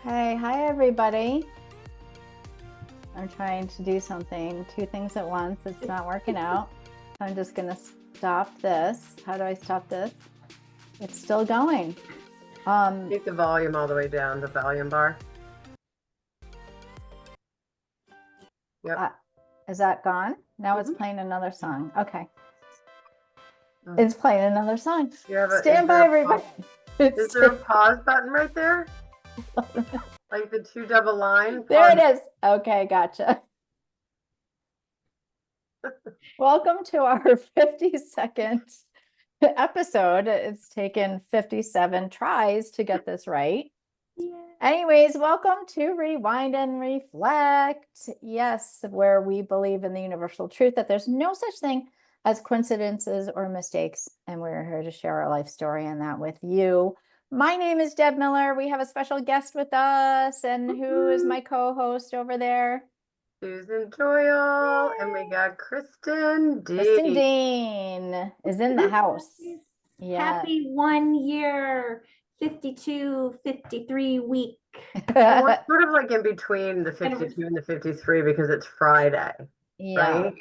Okay, hi everybody. I'm trying to do two things at once. It's not working out. I'm just gonna stop this. How do I stop this? It's still going. Take the volume all the way down, the volume bar. Yep. Is that gone? Now it's playing another song. Okay. It's playing another song. Stand by, everybody. Is there a pause button right there? Like the two double line? There it is. Okay, gotcha. Welcome to our 52nd episode. It's taken 57 tries to get this right. Yeah. Anyways, welcome to Rewind and Reflect. Yes, where we believe in the universal truth that there's no such thing as coincidences or mistakes. And we're here to share our life story and that with you. My name is Deb Miller. We have a special guest with us. And who is my co-host over there? Susan Doyle. And we got Kristin Dean. Kristin Dean is in the house. Yeah. Happy 1 year, 52, 53 week. Well, we're sort of like in between the 52 and the 53 because it's Friday. Yeah, right?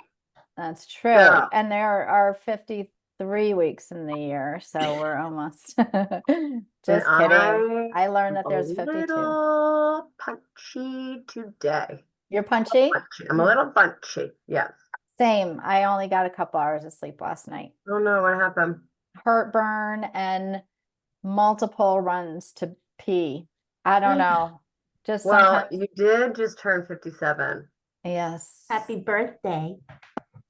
That's true. Yeah. And there are 53 weeks in the year, so we're almost just kidding. I learned that there's 52. A little punchy today. You're punchy? I'm a little punchy, yes. Same. I only got a couple hours of sleep last night. Oh no, what happened? Heartburn and multiple runs to pee. I don't know. Just sometimes... you did just turn 57. Yes. Happy birthday.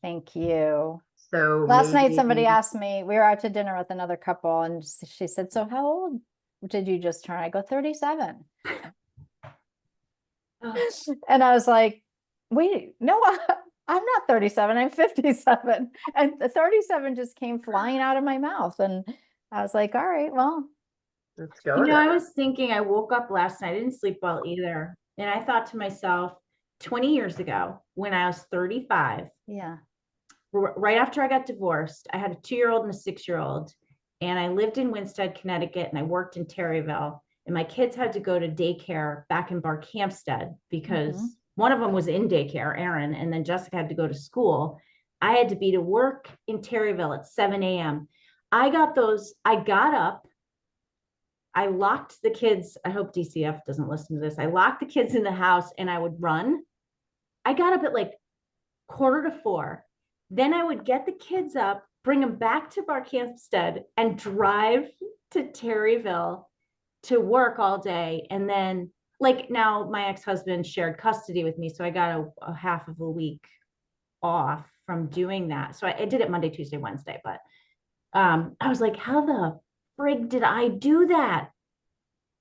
Thank you. So last night somebody asked me, we were out to dinner with another couple, and she said, "So how old did you just turn?" I go, 37. And I was like, wait, no, I'm not 37, I'm 57. And the 37 just came flying out of my mouth. And I was like, all right, well, let's go. I was thinking, I woke up last night, I didn't sleep well either. And I thought to myself, 20 years ago, when I was 35, yeah, right after I got divorced, I had a 2-year-old and a 6-year-old, and I lived in Winsted, Connecticut, and I worked in Terryville. And my kids had to go to daycare back in Barkhamsted because one of them was in daycare, Aaron, and then Jessica had to go to school. I had to be to work in Terryville at 7 a.m. I got up, I locked the kids. I hope DCF doesn't listen to this. I locked the kids in the house and I would run. I got up at like 3:45. Then I would get the kids up, bring them back to Barkhamsted, and drive to Terryville to work all day. And then, like, now my ex-husband shared custody with me, so I got a half of a week off from doing that. So I did it Monday, Tuesday, Wednesday, but I was like, how the frig did I do that?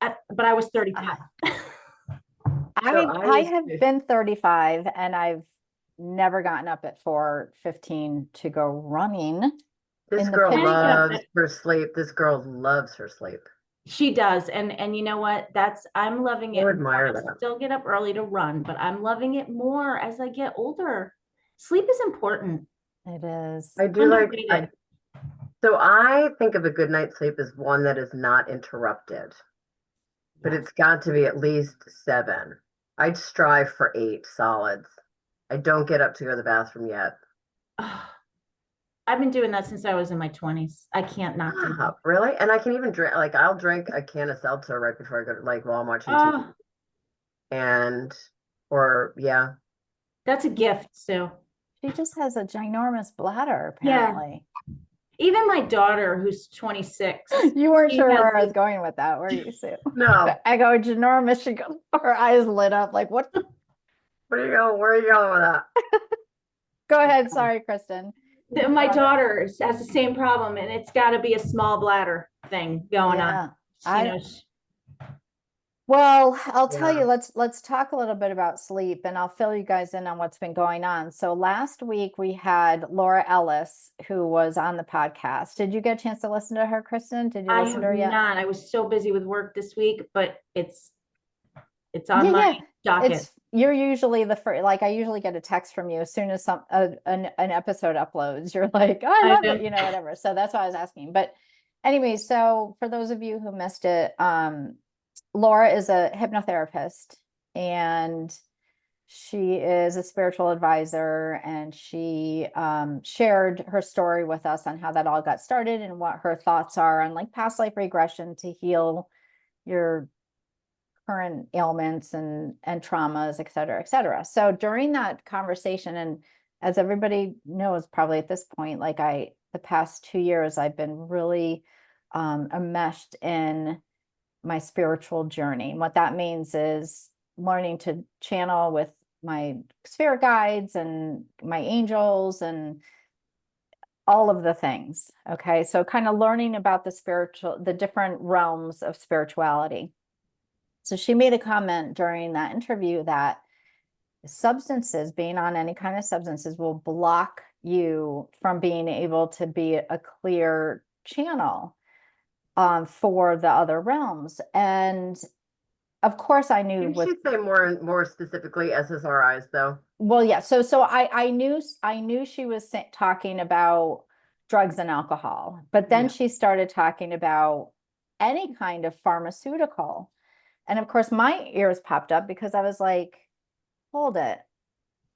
But I was 35. I have been 35 and I've never gotten up at 4:15 to go running. This girl loves her sleep. This girl loves her sleep. She does. And you know what? I'm loving it. I admire that. I still get up early to run, but I'm loving it more as I get older. Sleep is important. It is. I do so I think of a good night's sleep as one that is not interrupted, but it's got to be at least 7. I'd strive for 8 solids. I don't get up to go to the bathroom yet. I've been doing that since I was in my 20s. I can't not do that. Really? And I can even drink, like, I'll drink a can of seltzer right before I go to, like, while I'm watching TV. That's a gift, Sue. She just has a ginormous bladder, apparently. Yeah. Even my daughter, who's 26. You weren't sure where I was going with that, were you, Sue? No. I go, ginormous. She goes, her eyes lit up, like, what? Where are you going with that? Go ahead. Sorry, Kristin. My daughter has the same problem, and it's got to be a small bladder thing going on. Well, I'll tell you, let's talk a little bit about sleep, and I'll fill you guys in on what's been going on. So last week we had Laura Ellis, who was on the podcast. Did you get a chance to listen to her, Kristin? Did you listen to her yet? I was so busy with work this week, but it's on my docket. You're usually the first, like, I usually get a text from you as soon as an episode uploads. You're like, oh, I love it, whatever. So that's why I was asking. But anyway, so for those of you who missed it, Laura is a hypnotherapist, and she is a spiritual advisor, and she shared her story with us on how that all got started and what her thoughts are on like past life regression to heal your current ailments and traumas, et cetera, et cetera. So during that conversation, and as everybody knows probably at this point, like the past 2 years, I've been really enmeshed in my spiritual journey. And what that means is learning to channel with my spirit guides and my angels and all of the things. Okay. So kind of learning about the different realms of spirituality. So she made a comment during that interview that substances, being on any kind of substances, will block you from being able to be a clear channel for the other realms. And of course I knew Didn't she say more specifically SSRIs though? well, yeah. So I knew she was talking about drugs and alcohol, but then Yeah. she started talking about any kind of pharmaceutical. And of course my ears popped up because I was like, hold it.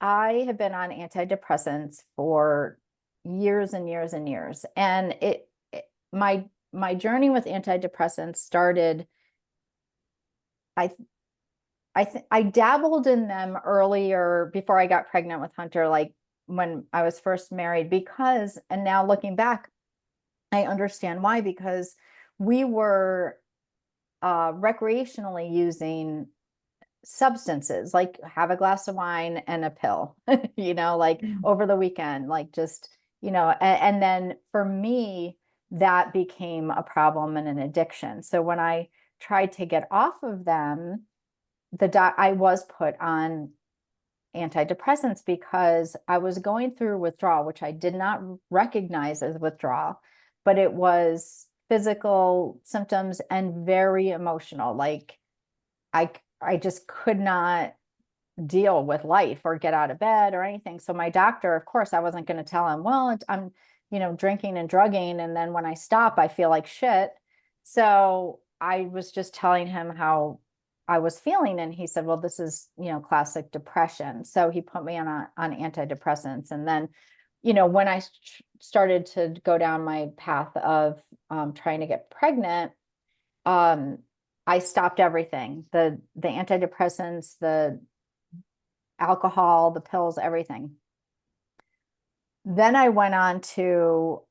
I have been on antidepressants for years and years and years. And my journey with antidepressants started, I dabbled in them earlier before I got pregnant with Hunter, like when I was first married, because, and now looking back, I understand why, because we were recreationally using substances, like have a glass of wine and a pill, like over the weekend, like just, and then for me, that became a problem and an addiction. So when I tried to get off of them, I was put on antidepressants because I was going through withdrawal, which I did not recognize as withdrawal, but it was physical symptoms and very emotional. Like I just could not deal with life or get out of bed or anything. So my doctor, of course, I wasn't going to tell him, well, I'm, drinking and drugging. And then when I stop, I feel like shit. So I was just telling him how I was feeling. And he said, well, this is, classic depression. So he put me on antidepressants. And then, when I started to go down my path of trying to get pregnant, I stopped everything, the antidepressants, the alcohol, the pills, everything. Then I went on to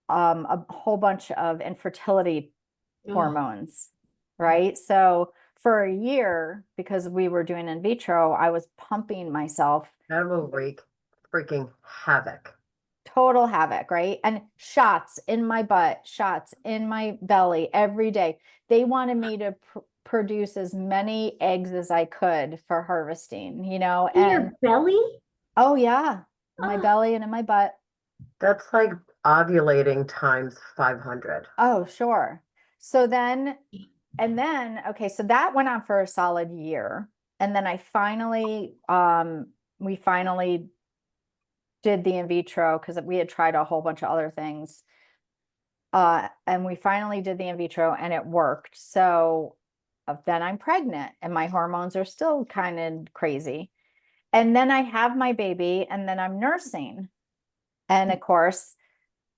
a whole bunch of infertility hormones, right? So for a year, because we were doing in vitro, I was pumping myself. That will wreak freaking havoc. Total havoc, right? And shots in my butt, shots in my belly every day. They wanted me to produce as many eggs as I could for harvesting, In and your belly? oh yeah, in my belly and in my butt. That's like ovulating times 500. Oh, sure. So then, okay, so that went on for a solid year. And then we finally did the in vitro because we had tried a whole bunch of other things. And we finally did the in vitro and it worked. So then I'm pregnant and my hormones are still kind of crazy. And then I have my baby and then I'm nursing. And of course,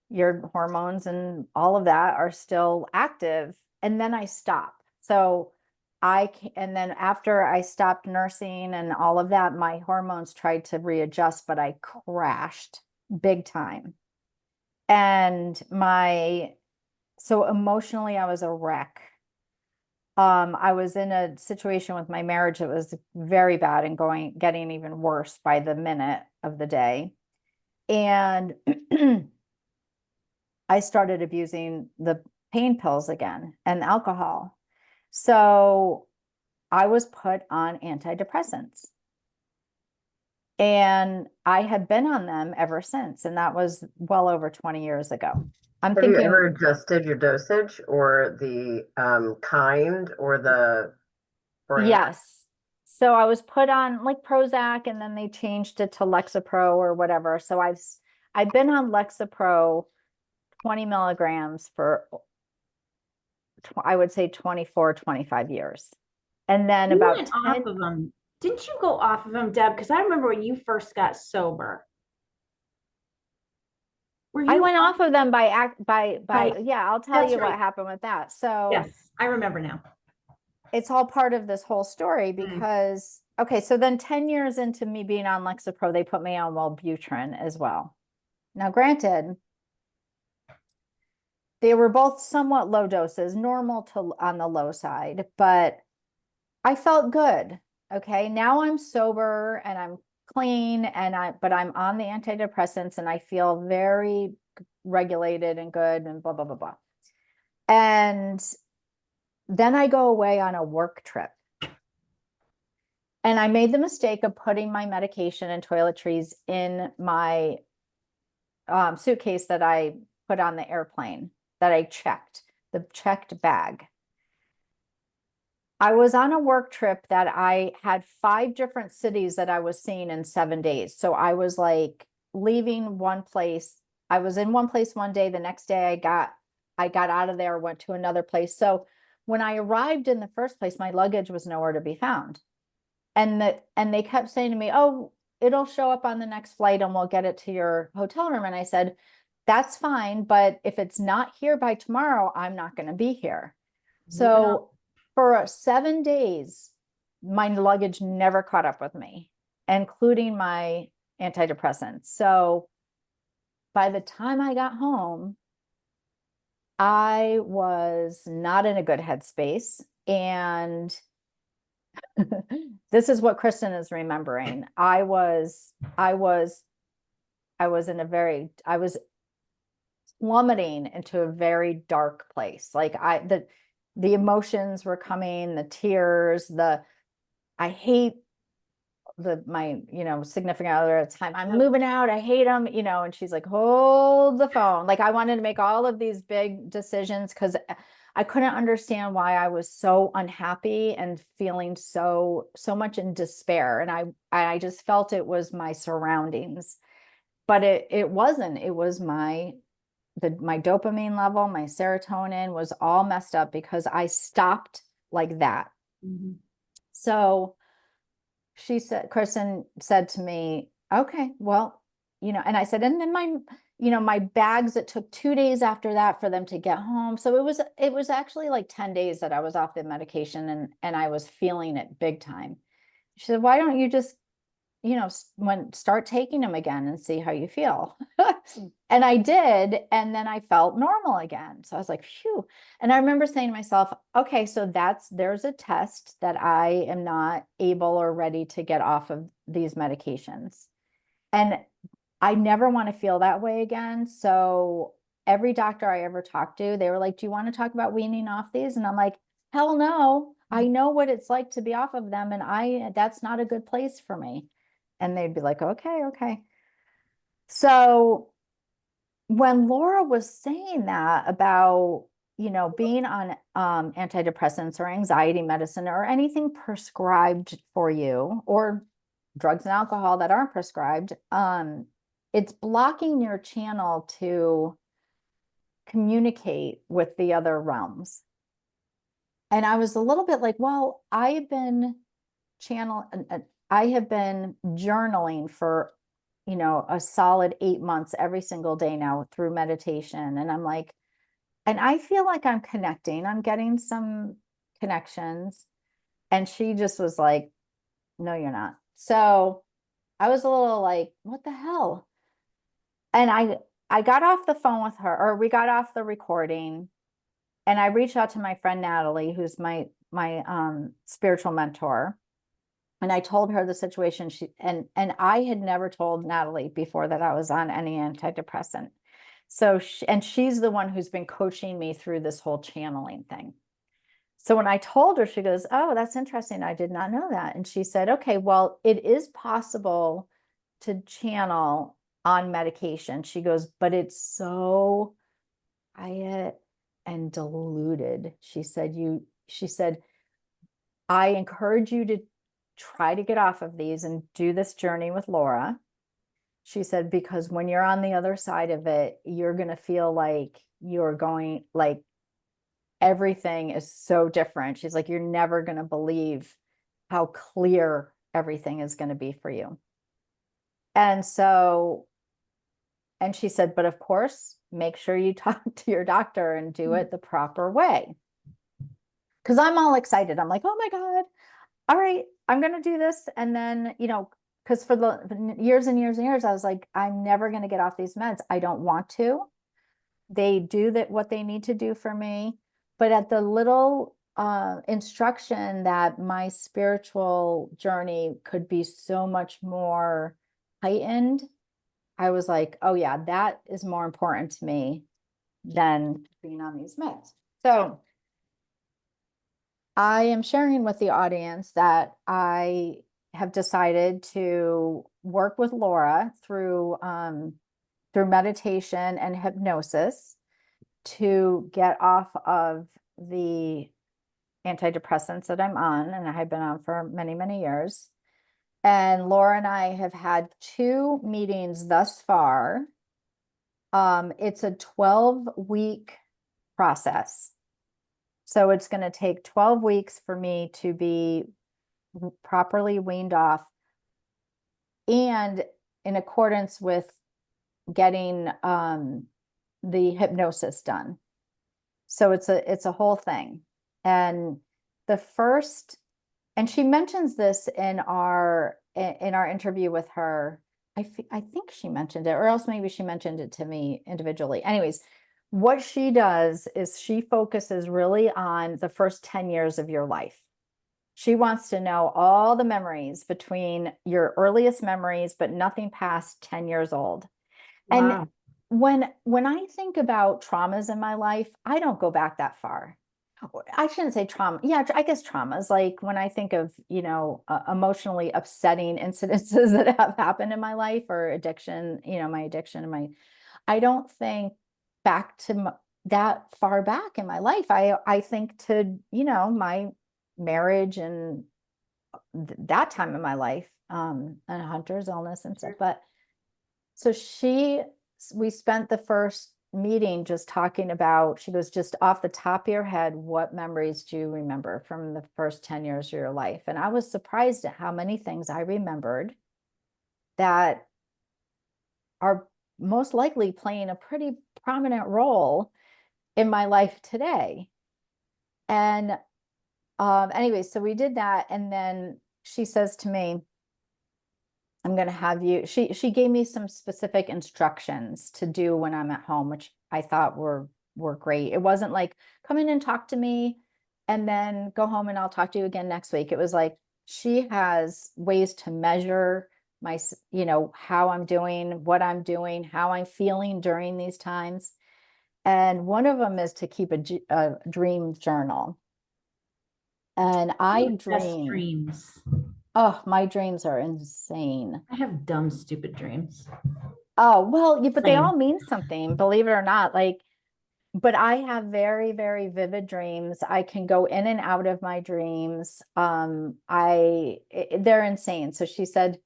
your hormones and all of that are still active. And then I stop. So and then after I stopped nursing and all of that, my hormones tried to readjust, but I crashed big time. And so emotionally, I was a wreck. I was in a situation with my marriage that was very bad and getting even worse by the minute of the day. And I started abusing the pain pills again and alcohol. So I was put on antidepressants. And I had been on them ever since. And that was well over 20 years ago. Have you ever adjusted your dosage or the kind or the brand? Yes. So I was put on like Prozac and then they changed it to Lexapro or whatever. So I've been on Lexapro 20 milligrams for I would say 24, 25 years. And then You about went 10, off of them. Didn't you go off of them, Deb? Because I remember when you first got sober. Were I you went off of them By- yeah, I'll tell That's you what right. happened with that. So Yes, I remember now. it's all part of this whole story Mm. because, okay, so then 10 years into me being on Lexapro, they put me on Wellbutrin as well. Now, granted, they were both somewhat low doses, normal to on the low side, but I felt good. Okay, now I'm sober and I'm clean but I'm on the antidepressants and I feel very regulated and good and blah, blah, blah, blah. And then I go away on a work trip. And I made the mistake of putting my medication and toiletries in my suitcase that I put on the airplane that I checked, the checked bag. I was on a work trip that I had 5 different cities that I was seeing in 7 days. So I was like leaving one place. I was in one place one day. The next day I got out of there, went to another place. So when I arrived in the first place, my luggage was nowhere to be found. And they kept saying to me, "Oh, it'll show up on the next flight and we'll get it to your hotel room." And I said, "That's fine, but if it's not here by tomorrow, I'm not going to be here." So for 7 days, my luggage never caught up with me, including my antidepressants. So by the time I got home, I was not in a good headspace. And this is what Kristin is remembering. I was plummeting into a very dark place. Like the emotions were coming, the tears, I hate my, significant other at the time. "I'm moving out. I hate him," and she's like, "Hold the phone." Like I wanted to make all of these big decisions because I couldn't understand why I was so unhappy and feeling so much in despair. And I just felt it was my surroundings, but it wasn't. It was my dopamine level, my serotonin was all messed up because I stopped like that. Mm-hmm. So Kristin said to me, "Okay, well, and I said, and then my bags, it took 2 days after that for them to get home. So it was actually like 10 days that I was off the medication and I was feeling it big time." She said, "Why don't you just, start taking them again and see how you feel?" And I did. And then I felt normal again. So I was like, phew. And I remember saying to myself, okay, so there's a test that I am not able or ready to get off of these medications. And I never want to feel that way again. So every doctor I ever talked to, they were like, "Do you want to talk about weaning off these?" And I'm like, "Hell no. I know what it's like to be off of them. And that's not a good place for me." And they'd be like, "Okay, okay." So when Laura was saying that about, being on antidepressants or anxiety medicine or anything prescribed for you, or drugs and alcohol that aren't prescribed, it's blocking your channel to communicate with the other realms. And I was a little bit like, well, I have been journaling for, a solid 8 months every single day now through meditation. And I'm like, and I feel like I'm connecting, I'm getting some connections. And she just was like, "No, you're not." So I was a little like, what the hell? And I got off the phone with her, or we got off the recording, and I reached out to my friend Natalie, who's my spiritual mentor. And I told her the situation. And I had never told Natalie before that I was on any antidepressant. So she's the one who's been coaching me through this whole channeling thing. So when I told her, she goes, "Oh, that's interesting. I did not know that." And she said, "Okay, well, it is possible to channel on medication." She goes, "But it's so quiet and diluted." She said, "I encourage you to try to get off of these and do this journey with Laura." She said, "Because when you're on the other side of it, you're going to feel like you're going, like everything is so different. She's like, you're never going to believe how clear everything is going to be for you. And so, and she said, but of course, make sure you talk to your doctor and do it the proper way. Because I'm all excited. I'm like, oh my God, all right, I'm going to do this. And then, because for the years and years and years, I was like, I'm never going to get off these meds. I don't want to. They do what they need to do for me. But at the little instruction that my spiritual journey could be so much more heightened, I was like, oh yeah, that is more important to me than being on these meds. So I am sharing with the audience that I have decided to work with Laura through meditation and hypnosis to get off of the antidepressants that I'm on, and I have been on for many, many years. And Laura and I have had 2 meetings thus far. It's a 12-week process. So it's going to take 12 weeks for me to be properly weaned off and in accordance with getting the hypnosis done. So it's a whole thing. And and she mentions this in our interview with her. I think she mentioned it, or else maybe she mentioned it to me individually. Anyways, what she does is she focuses really on the first 10 years of your life. She wants to know all the memories between your earliest memories, but nothing past 10 years old. Wow. And when I think about traumas in my life, I don't go back that far. I shouldn't say trauma. Yeah, I guess traumas, like when I think of, emotionally upsetting incidences that have happened in my life, or addiction, my addiction and I don't think back to that far back in my life. I think to, my marriage and that time in my life, and Hunter's illness and stuff. But so we spent the first meeting just talking about, she goes, just off the top of your head, what memories do you remember from the first 10 years of your life? And I was surprised at how many things I remembered that are most likely playing a pretty prominent role in my life today. And anyway, so we did that. And then she says to me, I'm going to have you, she gave me some specific instructions to do when I'm at home, which I thought were great. It wasn't like, come in and talk to me and then go home and I'll talk to you again next week. It was like, she has ways to measure my, how I'm doing, what I'm doing, how I'm feeling during these times. And one of them is to keep a dream journal. And I Best dreams. Oh, my dreams are insane. I have dumb, stupid dreams. Oh, well, yeah, but they Same. all mean something, believe it or not. But I have very, very vivid dreams. I can go in and out of my dreams. They're insane. So she said,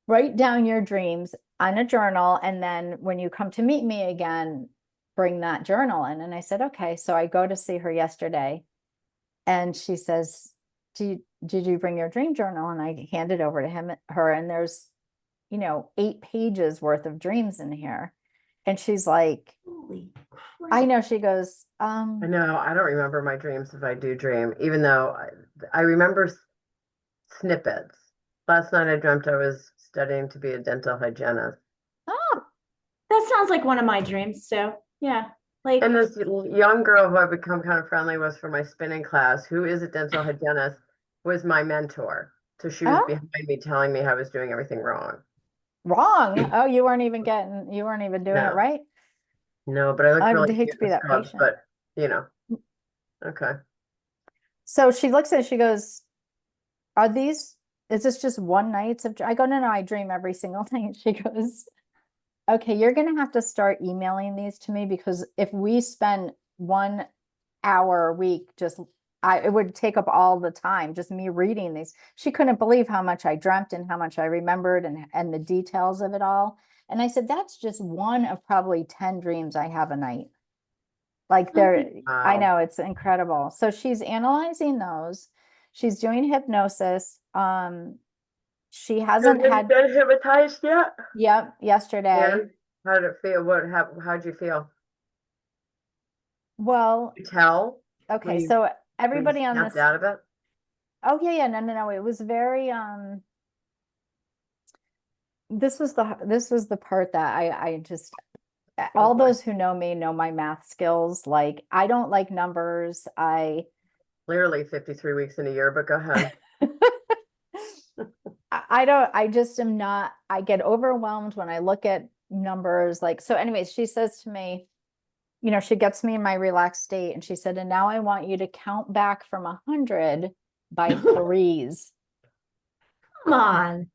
write down your dreams on a journal. And then when you come to meet me again, bring that journal in. And I said, okay. So I go to see her yesterday and she says, did you bring your dream journal? And I hand it over to her, and there's, 8 pages worth of dreams in here. And she's like, holy crap. I know. She goes, I know, I don't remember my dreams if I do dream, even though I remember snippets. Last night I dreamt I was studying to be a dental hygienist. oh, That sounds like one of my dreams. So yeah, like, And this young girl who I've become kind of friendly with for my spinning class, who is a dental hygienist, was my mentor. So she was Oh. behind me telling me I was doing everything wrong. wrong. Oh, you weren't even doing it No. right. No, but I look I really would hate cute to be in that scrubs, patient. but okay. So she looks at it, she goes, is this just one night of, I go, no, I dream every single night. She goes, okay, you're going to have to start emailing these to me, because if we spend 1 hour a week, it would take up all the time, just me reading these. She couldn't believe how much I dreamt and how much I remembered and the details of it all. And I said, that's just one of probably 10 dreams I have a night. Like I Wow. know, it's incredible. So she's analyzing those. She's doing hypnosis. She hasn't had, been hypnotized yet? yep, yesterday. And how did it feel? How'd you feel? Well, You tell okay, when you so when you everybody on snapped this, out of it? oh yeah, no. It was very, this was the part that I just, all boy. those who know me know my math skills. Like, I don't like numbers. Clearly 53 weeks in a year, but go ahead. I just am not, I get overwhelmed when I look at numbers. Like, so anyways, she says to me, she gets me in my relaxed state, and she said, and now I want you to count back from 100 by threes. Come on.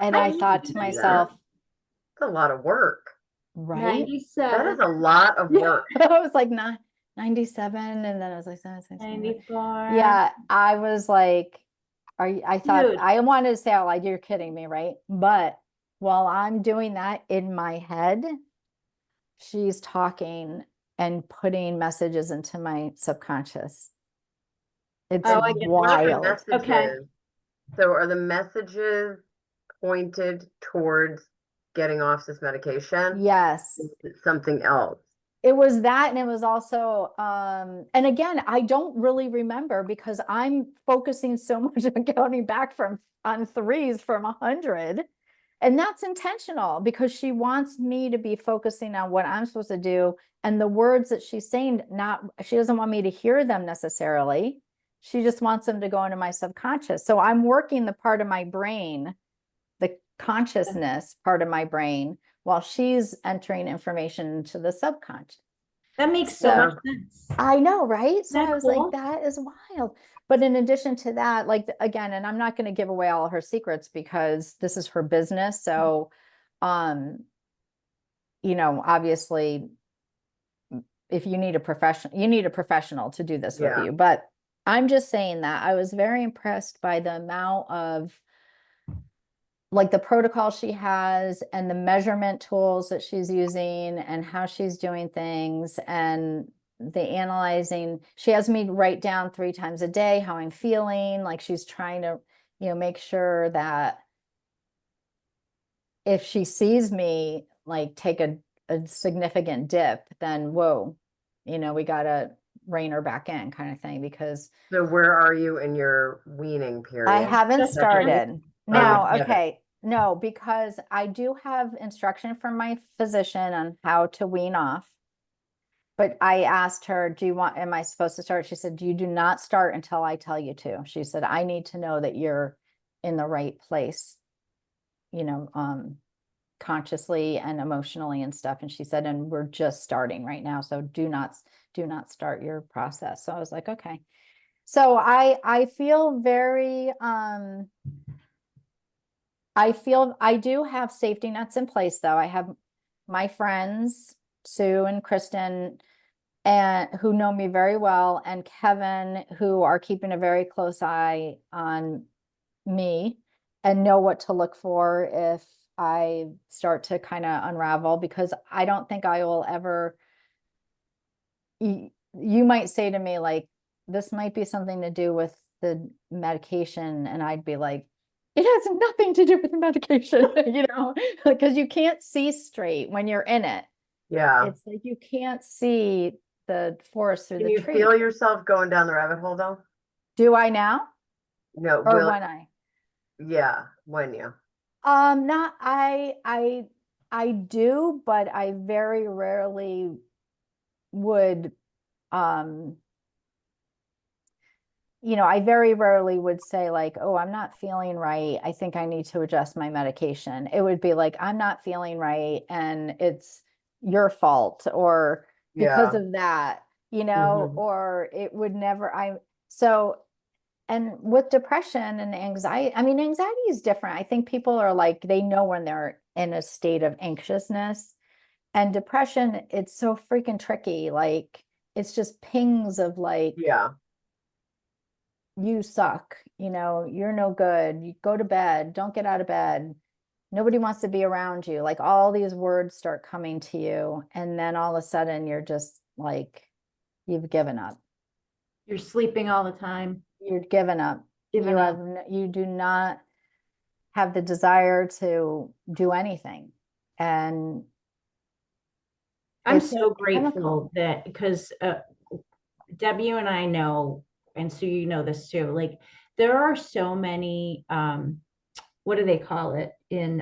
And I thought to myself, It's a lot of work. right? 97. That is a lot of work. I was like, 97, and then I was like, 94. yeah, I was like, I thought, Dude. I wanted to say out loud, you're kidding me, right? But while I'm doing that in my head, she's talking and putting messages into my subconscious. It's I get wild. Okay. So are the messages pointed towards getting off this medication? Yes. Is it something else? It was that, and it was also, and again, I don't really remember because I'm focusing so much on counting back on threes from 100. And that's intentional because she wants me to be focusing on what I'm supposed to do. And the words that she's saying, she doesn't want me to hear them necessarily. She just wants them to go into my subconscious. So I'm working the part of my brain, the consciousness part of my brain, while she's entering information into the subconscious. That makes so much sense. I know, right? So I was cool? like, that is wild. But in addition to that, like, again, and I'm not going to give away all her secrets because this is her business. So, obviously, if you need a professional to do this with you. But I'm just saying that I was very impressed by the amount of, like, the protocol she has and the measurement tools that she's using and how she's doing things and the analyzing. She has me write down 3 times a day how I'm feeling. Like, she's trying to, make sure that if she sees me like take a significant dip, then whoa, we gotta rein her back in, kind of thing. Because So where are you in your weaning period? I haven't started. No, okay. No, because I do have instruction from my physician on how to wean off. But I asked her, am I supposed to start? She said, you do not start until I tell you to. She said, I need to know that you're in the right place, consciously and emotionally and stuff. And she said, and we're just starting right now. So do not start your process. So I was like, okay. So I feel very, I do have safety nets in place, though. I have my friends, Sue and Kristin, and who know me very well, and Kevin, who are keeping a very close eye on me and know what to look for if I start to kind of unravel, because I don't think I will ever, you might say to me, like, this might be something to do with the medication. And I'd be like, it has nothing to do with the medication, because you can't see straight when you're in it. Yeah. It's like you can't see the forest through the tree. Can you feel yourself going down the rabbit hole, though? Do I now? No. Or when I? Yeah, when you. Not, I do, but I very rarely would, I very rarely would say, like, oh, I'm not feeling right, I think I need to adjust my medication. It would be like, I'm not feeling right and it's your fault, or because of that, or it would never, and with depression and anxiety, anxiety is different. I think people are like, they know when they're in a state of anxiousness. And depression, it's so freaking tricky. Like, it's just pings of like, you suck, you're no good, you go to bed, don't get out of bed, Nobody wants to be around you. Like all these words start coming to you. And then all of a sudden you're just like, you've given up. You're sleeping all the time. You're given up. Given up. You do not have the desire to do anything. And I'm it's so chemical. grateful that, because Deb, you and I know, and Sue, you know this too, like there are so many, what do they call it in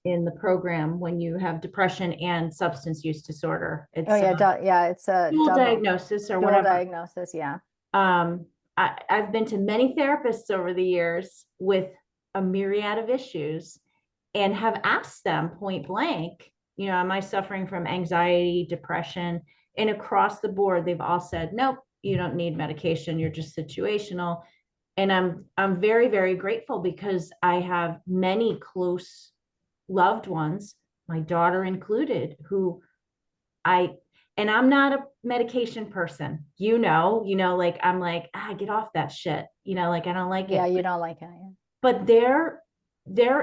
the program when you have depression and substance use disorder? It's Oh yeah, yeah, it's a dual double diagnosis or dual whatever. diagnosis, yeah. I've been to many therapists over the years with a myriad of issues and have asked them point blank, you know, am I suffering from anxiety, depression? And across the board, they've all said, nope, you don't need medication. You're just situational. And I'm very, very grateful because I have many close loved ones, my daughter included, who and I'm not a medication person, like I'm like, get off that shit. Like I don't like it. Yeah, you don't like it. Yeah. But there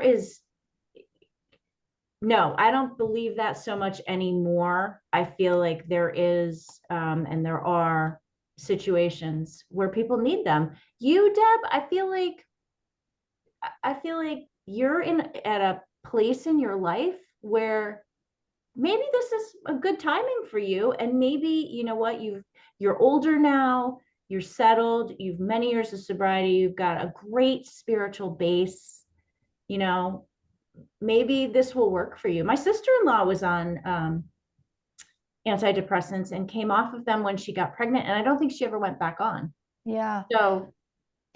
is no, I don't believe that so much anymore. I feel like there is, and there are situations where people need them. You, Deb, I feel like you're at a place in your life where maybe this is a good timing for you. And maybe, you know what, you're older now, you're settled, you've many years of sobriety, you've got a great spiritual base, maybe this will work for you. My sister-in-law was on antidepressants and came off of them when she got pregnant. And I don't think she ever went back on. Yeah. So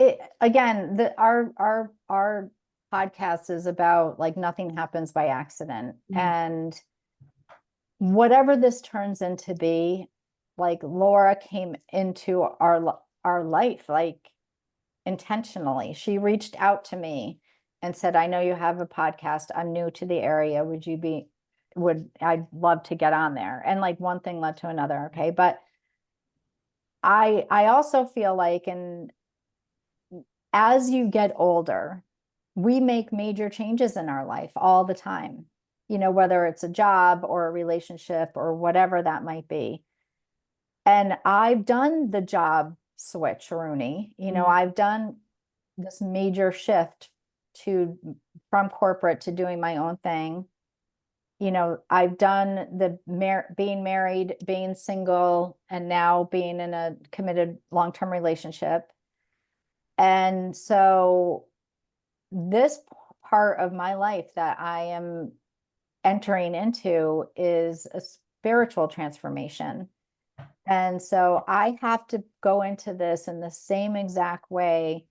our podcast is about like nothing happens by accident. Mhm. And whatever this turns into be, like Laura came into our life, like intentionally. She reached out to me and said, I know you have a podcast. I'm new to the area. I'd love to get on there. And like one thing led to another. Okay. But I also feel like, and as you get older, we make major changes in our life all the time, whether it's a job or a relationship or whatever that might be. And I've done the job switch, Rooney. I've done this major shift from corporate to doing my own thing. I've done the being married, being single, and now being in a committed long-term relationship. And so this part of my life that I am entering into is a spiritual transformation. And so I have to go into this in the same exact way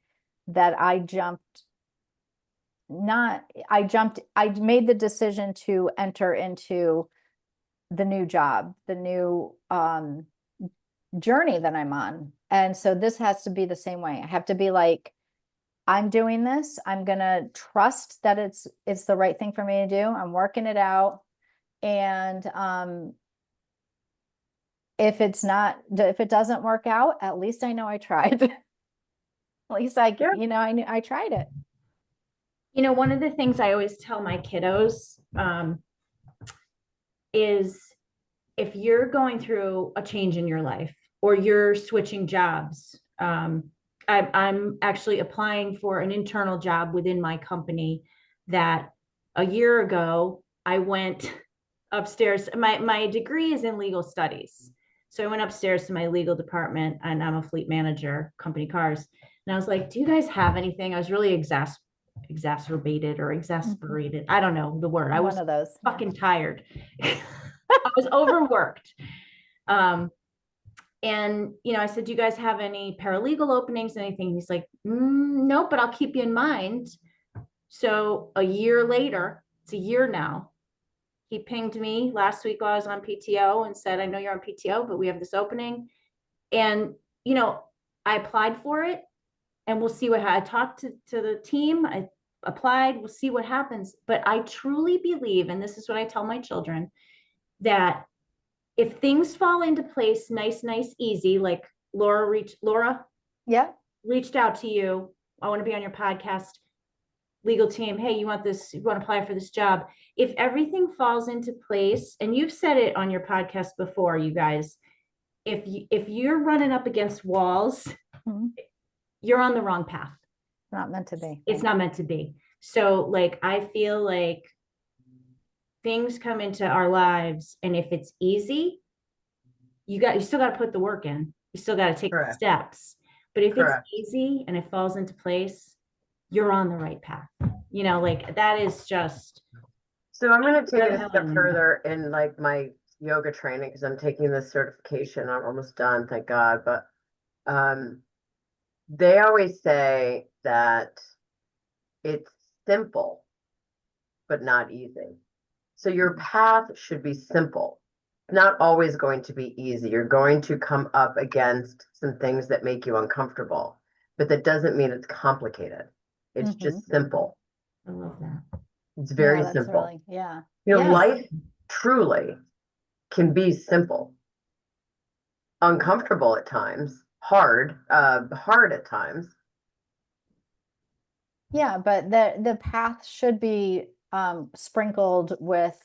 that I made the decision to enter into the new job, the new journey that I'm on. And so this has to be the same way. I have to be like, I'm doing this. I'm going to trust that it's the right thing for me to do. I'm working it out. And if it doesn't work out, at least I know I tried. At least I tried it. One of the things I always tell my kiddos is if you're going through a change in your life or you're switching jobs, I'm actually applying for an internal job within my company that a year ago I went upstairs. My degree is in legal studies. So I went upstairs to my legal department and I'm a fleet manager, company cars. And I was like, do you guys have anything? I was really exacerbated or exasperated. I don't know the word. I was one of those. Fucking tired. I was overworked. And, I said, do you guys have any paralegal openings, anything? He's like, nope, but I'll keep you in mind. So a year later, it's a year now, he pinged me last week while I was on PTO and said, I know you're on PTO, but we have this opening. And, I applied for it and we'll see I talked to the team. I applied, we'll see what happens. But I truly believe, and this is what I tell my children, that if things fall into place, nice, easy, like Laura yeah, reached out to you. I want to be on your podcast. legal team, hey, you want to apply for this job. If everything falls into place, and you've said it on your podcast before, you guys, if you're running up against walls, you're on the wrong path. Not meant to be. It's not meant to be. So like, I feel like things come into our lives, and if it's easy, you still got to put the work in. You still got to take the steps. But if it's easy and it falls into place, you're on the right path. You know, like that is just. So I'm going to take it a step further in like my yoga training, because I'm taking this certification. I'm almost done, thank God. But they always say that it's simple, but not easy. So your path should be simple. Not always going to be easy. You're going to come up against some things that make you uncomfortable, but that doesn't mean it's complicated. It's just simple. I love that. It's very simple. Really, Life truly can be simple. Uncomfortable at times, hard at times. Yeah, but the path should be sprinkled with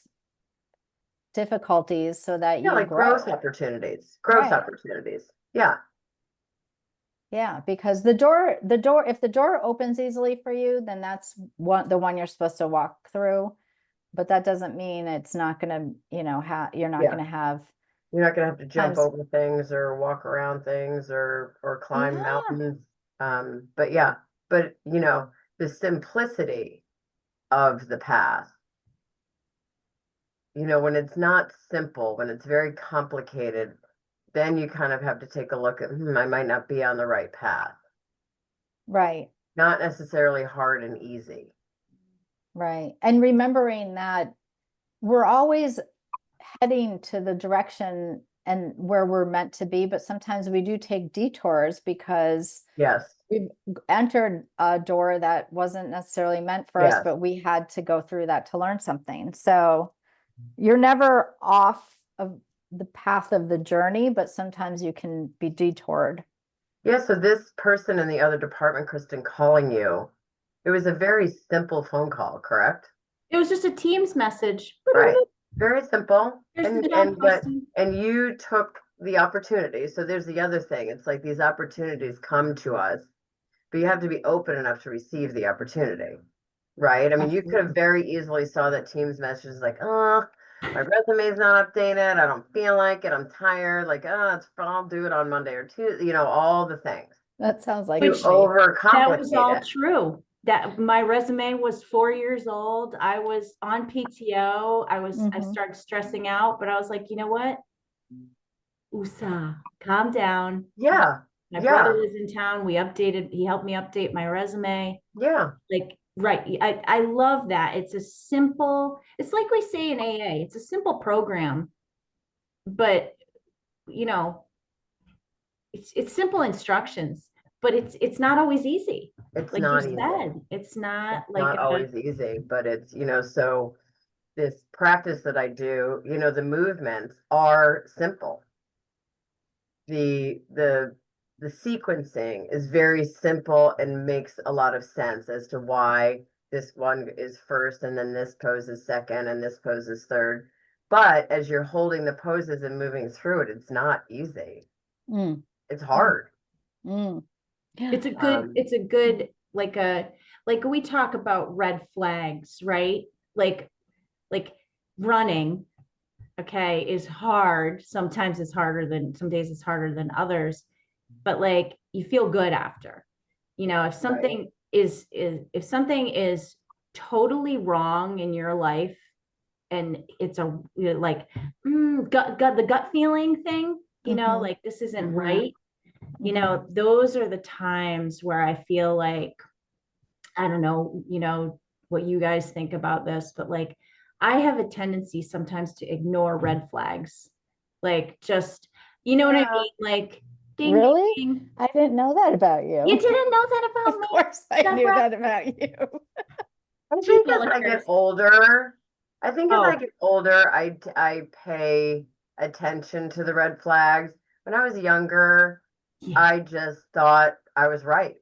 difficulties so that you like grow. growth opportunities. Yeah, because the door, if the door opens easily for you, then that's the one you're supposed to walk through. But that doesn't mean it's not going to, you're not going to have. You're not going to have to jump over things or walk around things or climb mountains. But the simplicity of the path. When it's not simple, when it's very complicated, then you kind of have to take a look at, I might not be on the right path. Right. Not necessarily hard and easy. Right. And remembering that we're always heading to the direction and where we're meant to be, but sometimes we do take detours because we've entered a door that wasn't necessarily meant for us, but we had to go through that to learn something. So you're never off of the path of the journey, but sometimes you can be detoured. Yeah, so this person in the other department, Kristin, calling you, it was a very simple phone call, correct? It was just a Teams message. Right. Very simple. And you took the opportunity. So there's the other thing. It's like these opportunities come to us, but you have to be open enough to receive the opportunity. Right? I mean, you could have very easily saw that Teams message like, oh, my resume is not updated. I don't feel like it. I'm tired. Like, I'll do it on Monday or Tuesday. All the things. That sounds like you overcomplicate. That was all true. That my resume was 4 years old. I was on PTO. I started stressing out, but I was like, you know what? Usa, calm down. Yeah. My brother was in town. He helped me update my resume. Yeah. Like, right. I love that. It's like we say in AA, it's a simple program, but it's simple instructions, but it's not always easy. It's like not you easy. Said, it's not always easy, but it's, so this practice that I do, the movements are simple. The sequencing is very simple and makes a lot of sense as to why this one is first and then this pose is second and this pose is third. But as you're holding the poses and moving through it, it's not easy. It's hard. It's a good like we talk about red flags, right? Like running, okay, is hard. Sometimes it's some days it's harder than others, but like you feel good after. If something if something is totally wrong in your life and it's the gut feeling thing, like this isn't right. Those are the times where I feel like, I don't know, what you guys think about this, but like, I have a tendency sometimes to ignore red flags. Like, just, what I mean? Like, ding, really? ding. I didn't know that about you. You didn't know that about me? Of course I knew that about you. I think as I get older, I pay attention to the red flags. When I was younger, I just thought I was right.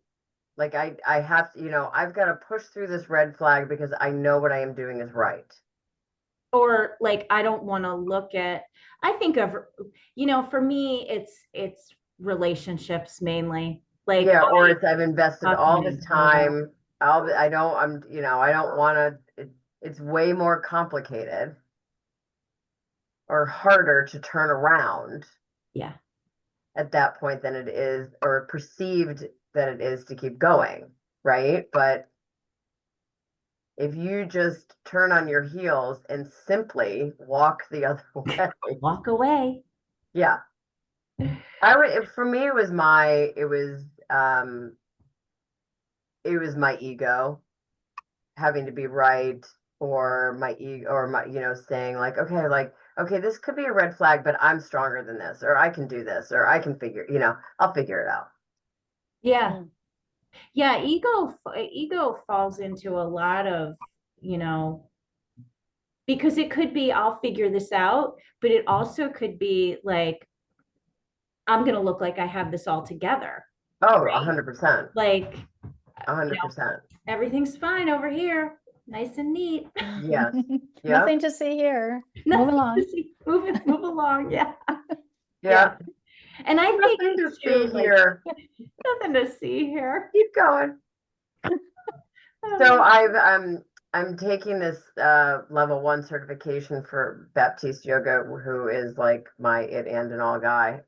Like I have to, I've got to push through this red flag because I know what I am doing is right. Or like, I don't want to look at, I think of, for me, it's relationships mainly. Like, Yeah, or it's I've invested all this document time. I don't want to, it's way more complicated or harder to turn around yeah. at that point than it is, or perceived that it is to keep going, right? But if you just turn on your heels and simply walk the other way, Walk away. yeah. For me, it was my ego having to be right, or my ego, or my, saying like, okay, this could be a red flag, but I'm stronger than this, or I can do this, or I can I'll figure it out. Yeah. Mm. Yeah. Ego falls into a lot of, because it could be, I'll figure this out, but it also could be like, I'm going to look like I have this all together. Oh, 100%. Like, 100%. everything's fine over here. Nice and neat. Yes. Yeah. Nothing to see here. Move Nothing along. to see. Move along. Yeah. Yeah. And I think Nothing to too, see like, here. nothing to see here. Keep going. So I'm taking this level 1 certification for Baptiste yoga, who is like my it and all guy.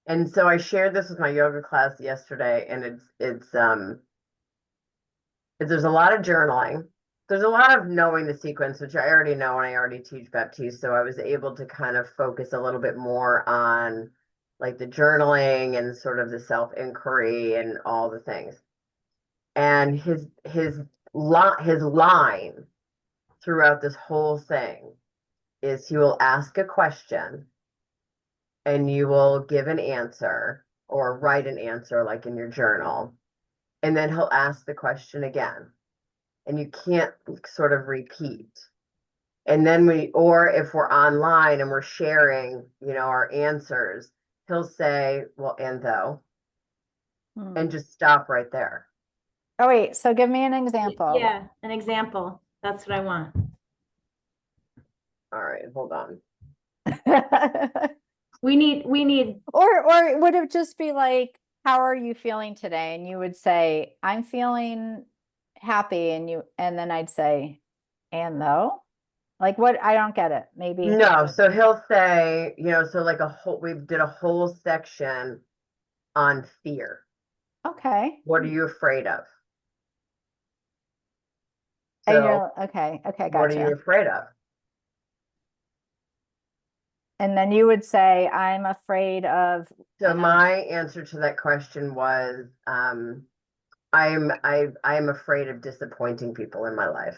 And so I shared this with my yoga class yesterday, and there's a lot of journaling. There's a lot of knowing the sequence, which I already know, and I already teach Baptiste. So I was able to kind of focus a little bit more on like the journaling and sort of the self-inquiry and all the things. And his line throughout this whole thing is he will ask a question and you will give an answer or write an answer like in your journal. And then he'll ask the question again. And you can't sort of repeat. And then or if we're online and we're sharing, our answers, he'll say, well, and though, and just stop right there. Oh, wait. So give me an example. Yeah, an example. That's what I want. All right, hold on. We need Or would it just be like, how are you feeling today? And you would say, I'm feeling happy. And then I'd say, and though? Like what? I don't get it. Maybe. No, so he'll say, so like we did a whole section on fear. Okay. What are you afraid of? And So you're okay. Okay, what are you gotcha. afraid of? And then you would say, I'm afraid of. So my answer to that question was, I'm afraid of disappointing people in my life.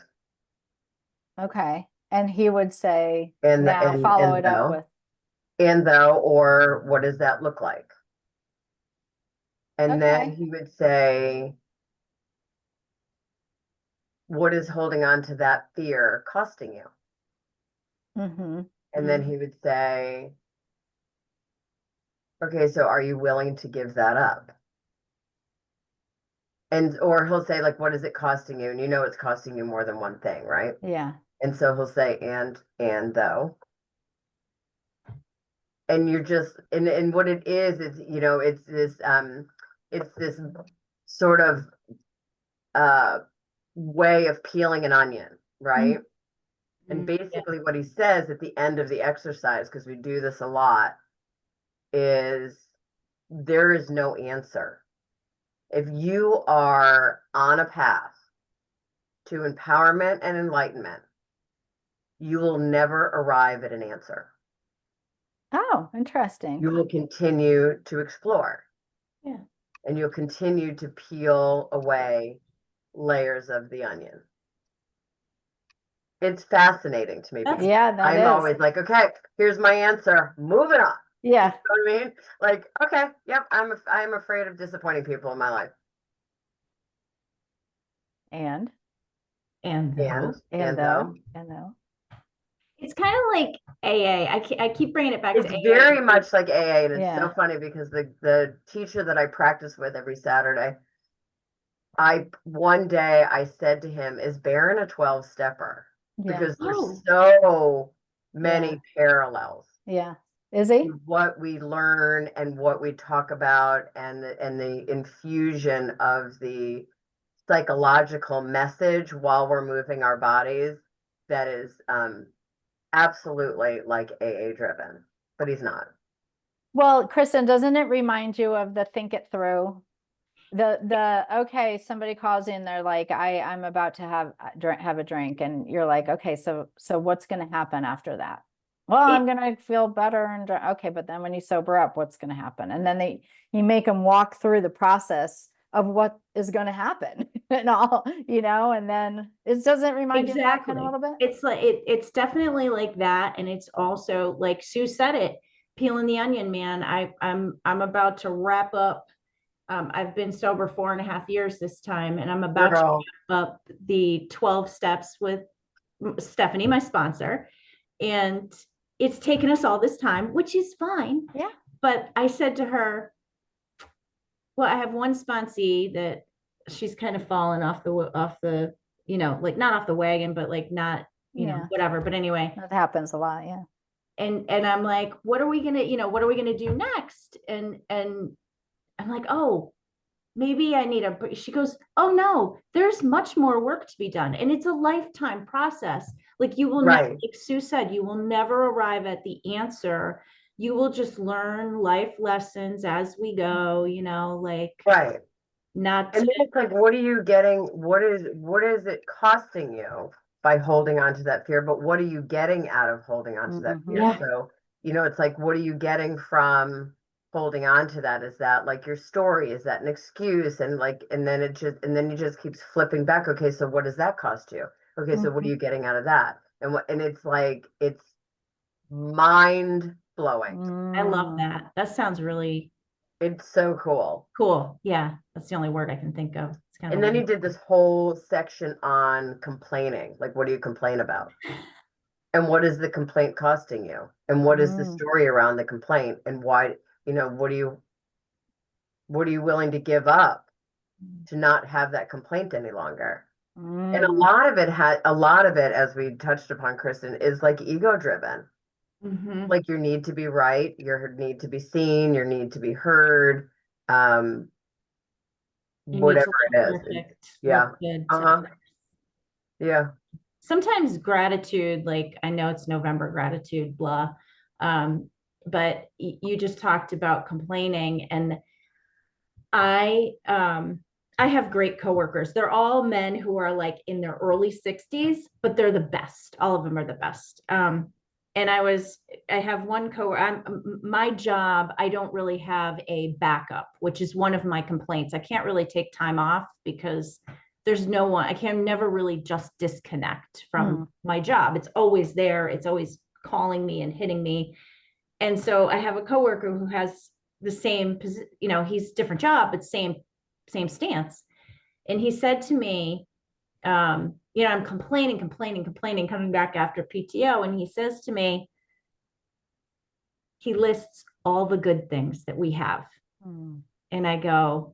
Okay. And he would say, And follow it up with. And though, or what does that look like? And then Okay. he would say, what is holding on to that fear costing you? Mm-hmm. And then he would say, okay, so are you willing to give that up? Or he'll say, like, what is it costing you? And it's costing you more than one thing, right? Yeah. And so he'll say, and though. And you're just, and what it is, it's this sort of way of peeling an onion, right? And basically what he says at the end of the exercise, because we do this a lot, is there is no answer. If you are on a path to empowerment and enlightenment, you will never arrive at an answer. Oh, interesting. You will continue to explore. Yeah. And you'll continue to peel away layers of the onion. It's fascinating to me. Yeah, that I'm is. always like, okay, here's my answer. Moving on. Yeah. You know what I mean? Like, okay, yep, I'm afraid of disappointing people in my life. And though. though. It's kind of like AA. I keep bringing it back It's to AA. very much like AA, and it's Yeah. so funny because the teacher that I practice with every Saturday, one day I said to him, "Is Barron a 12-stepper?" Yeah. Because Oh. there's so many Yeah. parallels Yeah. Is he? to what we learn and what we talk about, and the infusion of the psychological message while we're moving our bodies that is absolutely like AA driven, but he's not. Well, Kristin, doesn't it remind you of the think it through? Okay, somebody calls in, they're like, I'm about to have a drink, and you're like, okay, so what's going to happen after that? Well, I'm going to feel better and okay, but then when you sober up, what's going to happen? And then you make them walk through the process of what is going to happen and all, and then it doesn't remind you of that kind of a little bit. It's like it's definitely like that, and it's also like Sue said it, peeling the onion, man. I'm about to wrap up. I've been sober 4.5 years this time, and I'm about to wrap up the 12 steps with Stephanie, my sponsor. And it's taken us all this time, which is fine. Yeah. But I said to her, well, I have one sponsee that she's kind of fallen off the, like not off the wagon, but like not, whatever. But anyway, that happens a lot. Yeah. And I'm like, what are we going to do next? And I'm like, oh, maybe I need she goes, oh no, there's much more work to be done. And it's a lifetime process. Like you will never, like Sue said, you will never arrive at the answer. You will just learn life lessons as we go, like. Right. Not. And then it's like, what are you getting? What is it costing you by holding on to that fear? But what are you getting out of holding on to that fear? Yeah. So, it's like, what are you getting from holding on to that? Is that like your story? Is that an excuse? And then you just keeps flipping back. Okay, so what does that cost you? Okay, so what are you getting out of that? And it's like, it's mind blowing. I love that. That sounds really. It's so cool. Cool. Yeah, that's the only word I can think of. It's kind of. And then he did this whole section on complaining. Like, what do you complain about? And what is the complaint costing you? And what is the story around the complaint? And why, what are you willing to give up to not have that complaint any longer? And a lot of it, as we touched upon, Kristin, is like ego driven. Like your need to be right, your need to be seen, your need to be heard, whatever it is. Yeah. Yeah. Sometimes gratitude, like I know it's November gratitude, blah. But you just talked about complaining, and I have great coworkers. They're all men who are like in their early 60s, but they're the best. All of them are the best. And I have one my job, I don't really have a backup, which is one of my complaints. I can't really take time off because there's no one, I can never really just disconnect from my job. It's always there. It's always calling me and hitting me. And so I have a coworker who has the same, he's different job, but same stance. And he said to me, I'm complaining, coming back after PTO. And he says to me, he lists all the good things that we have. And I go,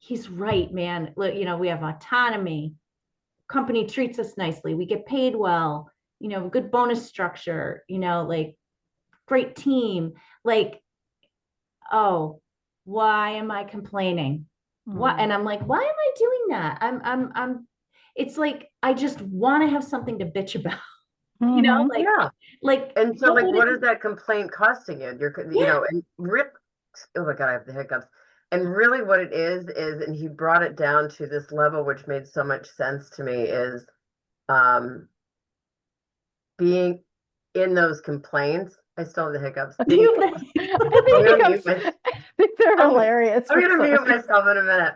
he's right, man. Look, we have autonomy. Company treats us nicely. We get paid well, good bonus structure, like great team. Like, oh, why am I complaining? What? And I'm like, why am I doing that? It's like, I just want to have something to bitch about, and so what is that complaint costing you? And rip, oh my God, I have the hiccups. And really what it is, and he brought it down to this level, which made so much sense to me, is being in those complaints. I still have the hiccups. I think they're hilarious. I'm going to mute myself in a minute.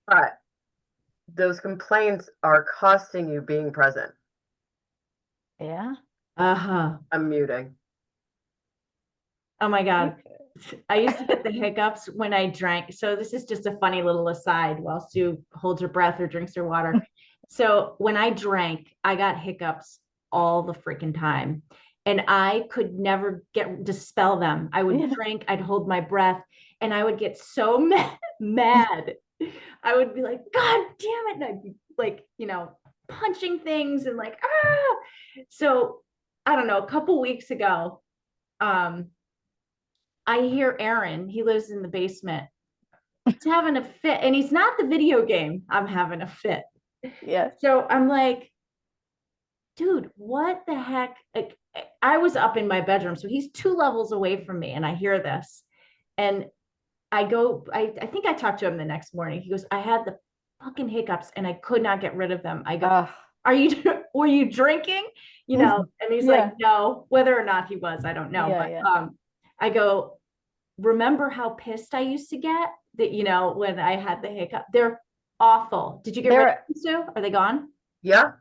But those complaints are costing you being present. Yeah. I'm muting. Oh my God. I used to get the hiccups when I drank. So this is just a funny little aside while Sue holds her breath or drinks her water. So when I drank, I got hiccups all the freaking time. And I could never dispel them. I would drink, I'd hold my breath, and I would get so mad. I would be like, God damn it. And I'd be like, punching things and like, ah. So I don't know, a couple weeks ago, I hear Aaron, he lives in the basement. He's having a fit, and he's not the video game. I'm having a fit. Yeah. So I'm like, dude, what the heck? Like, I was up in my bedroom, so he's 2 levels away from me, and I hear this, and I think I talked to him the next morning. He goes, I had the fucking hiccups and I could not get rid of them. I go, were you drinking? And he's like, no, whether or not he was, I don't know. But I go, remember how pissed I used to get that, when I had the hiccup? They're awful. Did you get rid of them, Sue? Are they gone? Yeah.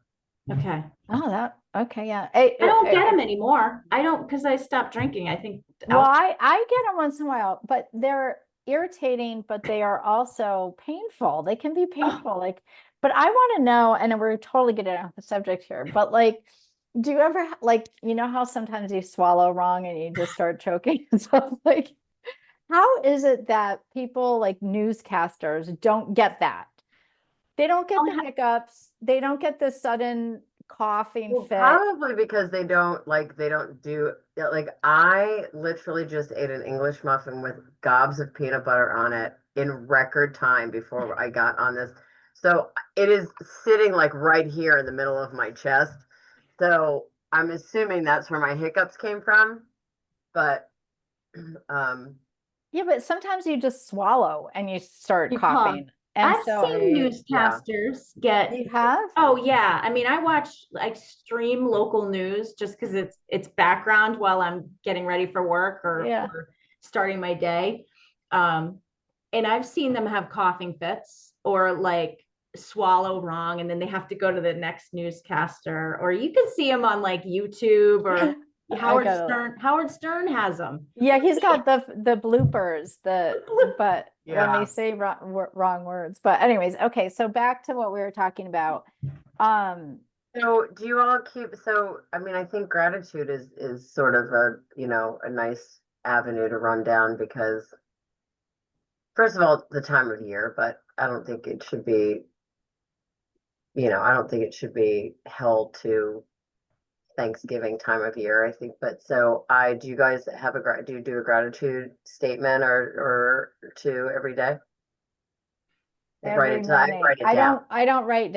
Okay. Oh, okay. Yeah. I don't get them anymore. I don't, because I stopped drinking. I think. Well, I get them once in a while, but they're irritating, but they are also painful. They can be painful. But I want to know, and we're totally getting off the subject here, but do you ever how sometimes you swallow wrong and you just start choking and stuff? How is it that people like newscasters don't get that? They don't get the hiccups. They don't get the sudden coughing fit. Probably because they don't do I literally just ate an English muffin with gobs of peanut butter on it in record time before I got on this. So it is sitting right here in the middle of my chest. So I'm assuming that's where my hiccups came from. But yeah, but sometimes you just swallow and you start coughing. And I've seen newscasters get. You have? Oh yeah. I mean, I watch stream local news just because it's background while I'm getting ready for work or starting my day. And I've seen them have coughing fits or swallow wrong, and then they have to go to the next newscaster, or you can see them on YouTube or Howard Stern has them. Yeah, he's got the bloopers, but when they say wrong words. But anyways, okay, so back to what we were talking about. So do you all I think gratitude is sort of a nice avenue to run down because first of all, the time of year, but I don't think it should be, held to Thanksgiving time of year, I think. But do you guys have do you do a gratitude statement or two every day? Every morning. I don't write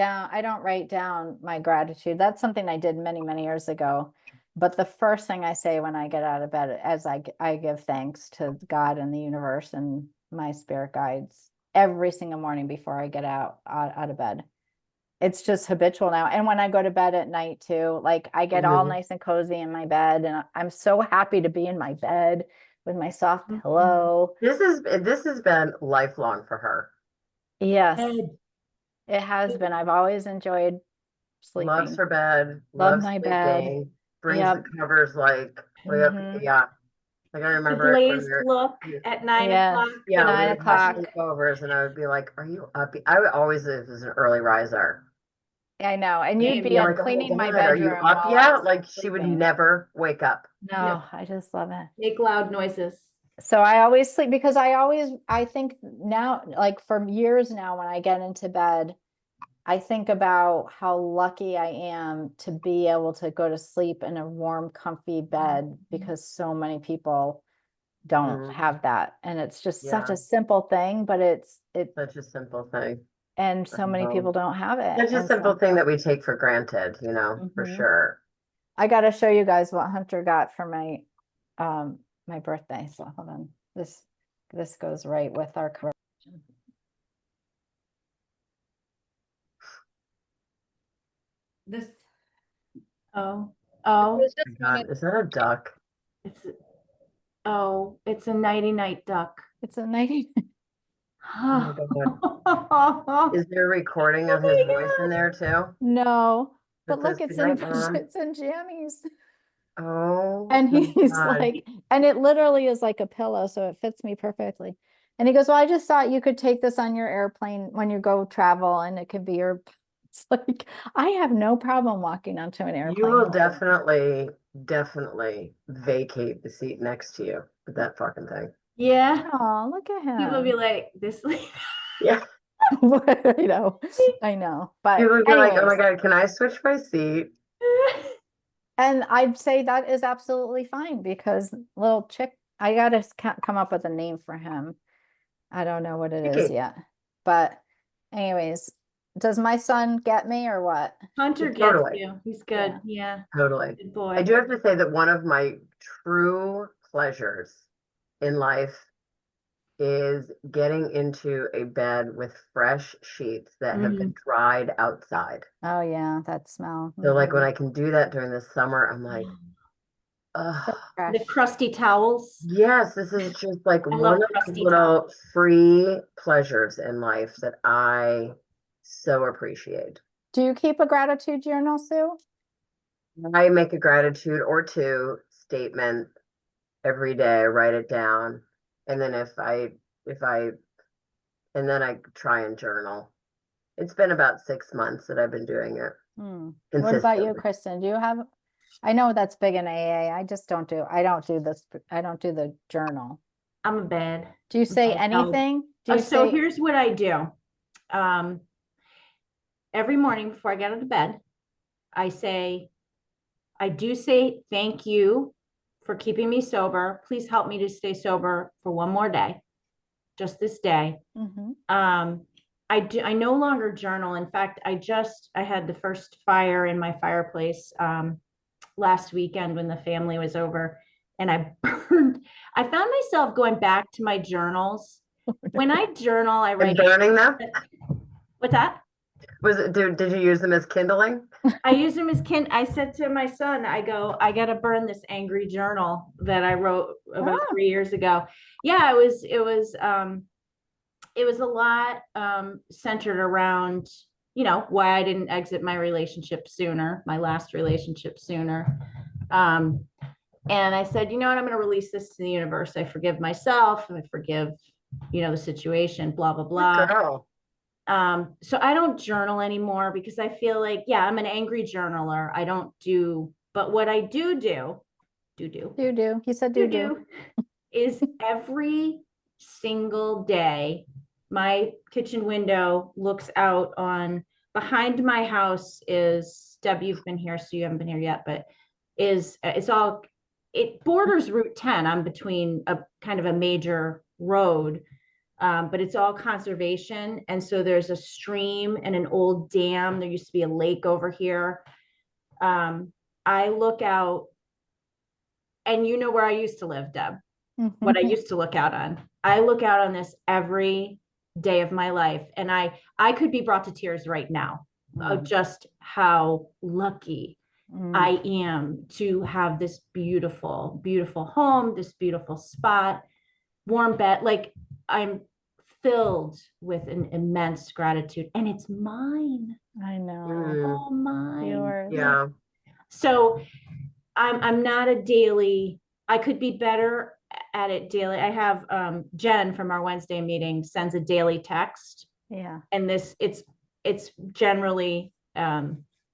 down my gratitude. That's something I did many, many years ago. But the first thing I say when I get out of bed, as I give thanks to God and the universe and my spirit guides every single morning before I get out of bed. It's just habitual now. And when I go to bed at night too, I get all nice and cozy in my bed, and I'm so happy to be in my bed with my soft pillow. This has been lifelong for her. Yes, it has been. I've always enjoyed sleeping. Loves her bed. Loves my bed. Brings the covers way up. Yeah. I remember the glazed look at 9 o'clock. Yeah, 9 o'clock. Sleepovers, and I would be like, "Are you up?" I would always was an early riser. I know, and you'd be cleaning my bedroom. Are you up yet? She would never wake up. No, I just love it. Make loud noises. So I always sleep because I think now, for years now, when I get into bed, I think about how lucky I am to be able to go to sleep in a warm, comfy bed because so many people don't have that. And it's just such a simple thing, but it's such a simple thing. And so many people don't have it. It's a simple thing that we take for granted, for sure. I got to show you guys what Hunter got for my my birthday. So hold on. This goes right with our cover. This. Oh God, is that a duck? It's a nighty night duck. It's a nighty. Oh my God. Is there a recording of his voice in there too? No, but look, it's in jammies. Oh, and he's and it literally is like a pillow, so it fits me perfectly. And he goes, well, I just thought you could take this on your airplane when you go travel, and it could be your It's like, I have no problem walking onto an airplane. You will holding it. definitely vacate the seat next to you with that fucking thing. Yeah. Oh, look at People be him. like, this lady. Yeah. I know. But People would be like, oh my anyways, God, can I switch my seat? and I'd say that is absolutely fine because little chick, I gotta come up with a name for him. I don't know what it is Chicky. yet. But anyways, does my son get me or what? Hunter gets Totally. you. He's good. Yeah. Totally. Good boy. I do have to say that one of my true pleasures in life is getting into a bed with fresh sheets that have been dried outside. Oh yeah, that smell. So like when I can do that during the summer, I'm like, So oh, fresh. The crusty towels. yes, this is just like I one love of the crusty little free pleasures in life that I so appreciate. Do you keep a gratitude journal, Sue? I make a gratitude or two statement every day. I write it down. And then and then I try and journal. It's been about 6 months that I've been doing it What about you, consistently. Kristin? Do you have, I know that's big in AA. I don't do this. I don't do the journal. I'm a bad. Do you say Okay, so- anything? Do you So say, here's what I do. Every morning before I get out of bed, I do say thank you for keeping me sober. Please help me to stay sober for one more day, just this day. I no longer journal. In fact, I had the first fire in my fireplace last weekend when the family was over, and I found myself going back to my journals. When I journal, I And write. burning them? What's that? Did you use them as kindling? I use them as I said to my son, I gotta burn this angry journal that I wrote about 3 years ago. Yeah, it was a lot centered around, why I didn't exit my last relationship sooner. And I said, you know what, I'm going to release this to the universe. I forgive myself. I forgive, the situation, blah, blah, blah. Girl. So I don't journal anymore because I feel like, yeah, I'm an angry journaler. I don't do, but what I do, he said do, is every single day, my kitchen window looks out on, behind my house is, Deb, you've been here, so you haven't been here yet, but it borders Route 10. I'm between a kind of a major road, but it's all conservation. And so there's a stream and an old dam. There used to be a lake over here. I look out, and you know where I used to live, Deb, what I used to look out on. I look out on this every day of my life, and I could be brought to tears right now of just how lucky I am to have this beautiful, beautiful home, this beautiful spot, warm bed. Like, I'm filled with an immense gratitude, and it's mine. I know. Oh, mine. Yours. Yeah. So I'm not a daily, I could be better at it daily. I have Jen from our Wednesday meeting sends a daily text. Yeah. And it's generally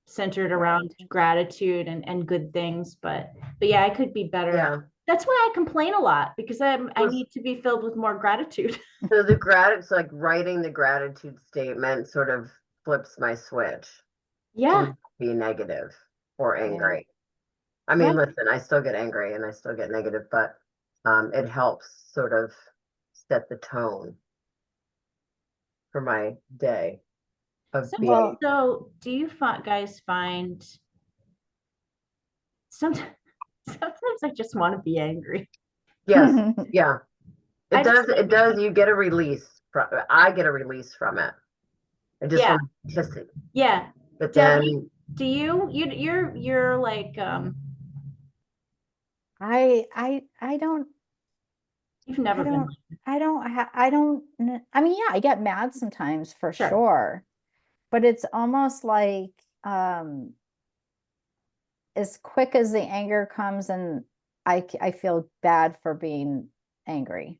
centered around gratitude and good things. But yeah, I could be better. Yeah. That's why I complain a lot, because I need to be filled with more gratitude. So like writing the gratitude statement sort of flips my switch. Yeah. To be negative or angry. I mean, listen, I still get angry and I still get negative, but it helps sort of set the tone for my day of being. So do you guys find sometimes I just want to be angry? Yes. Yeah. It does. You get a release I get a release from it. I just want to kiss it. Yeah. But Deb, then you're like I don't. You've never been. I mean, yeah, I get mad sometimes for sure, but it's almost like as quick as the anger comes, and I feel bad for being angry,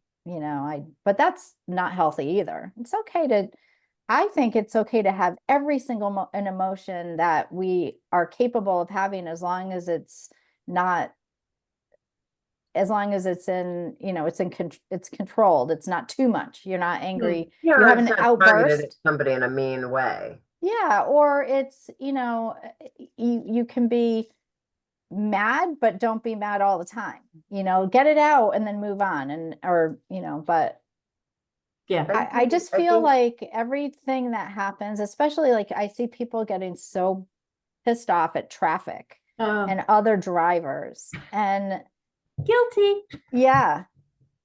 but that's not healthy either. It's okay to I think it's okay to have every single an emotion that we are capable of having, as long as it's not, as long as it's in, it's controlled. It's not too much. You're not angry. Yeah, You have it's an not targeted at outburst. somebody in a mean way. Yeah, or it's, you can be mad, but don't be mad all the time. Get it out and then move on. But Yeah. I just feel like everything that happens, especially like I see people getting so pissed off at traffic and other drivers. And guilty. yeah,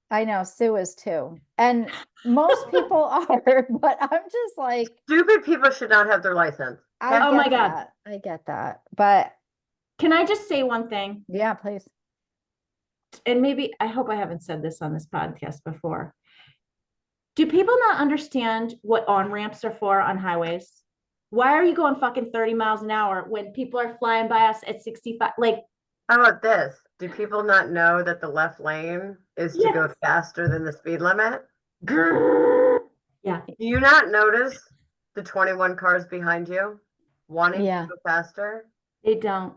I know Sue is too. And most people are, but I'm just like, stupid people should not have their license. I Oh my God. that. I get that. But Can I just say one thing? yeah, please. And maybe, I hope I haven't said this on this podcast before. Do people not understand what on-ramps are for on highways? Why are you going fucking 30 miles an hour when people are flying by us at 65? Like, How about this? Do people not know that the left lane is to go faster than the speed limit? Yeah. Do you not notice the 21 cars behind you wanting to go faster? They don't.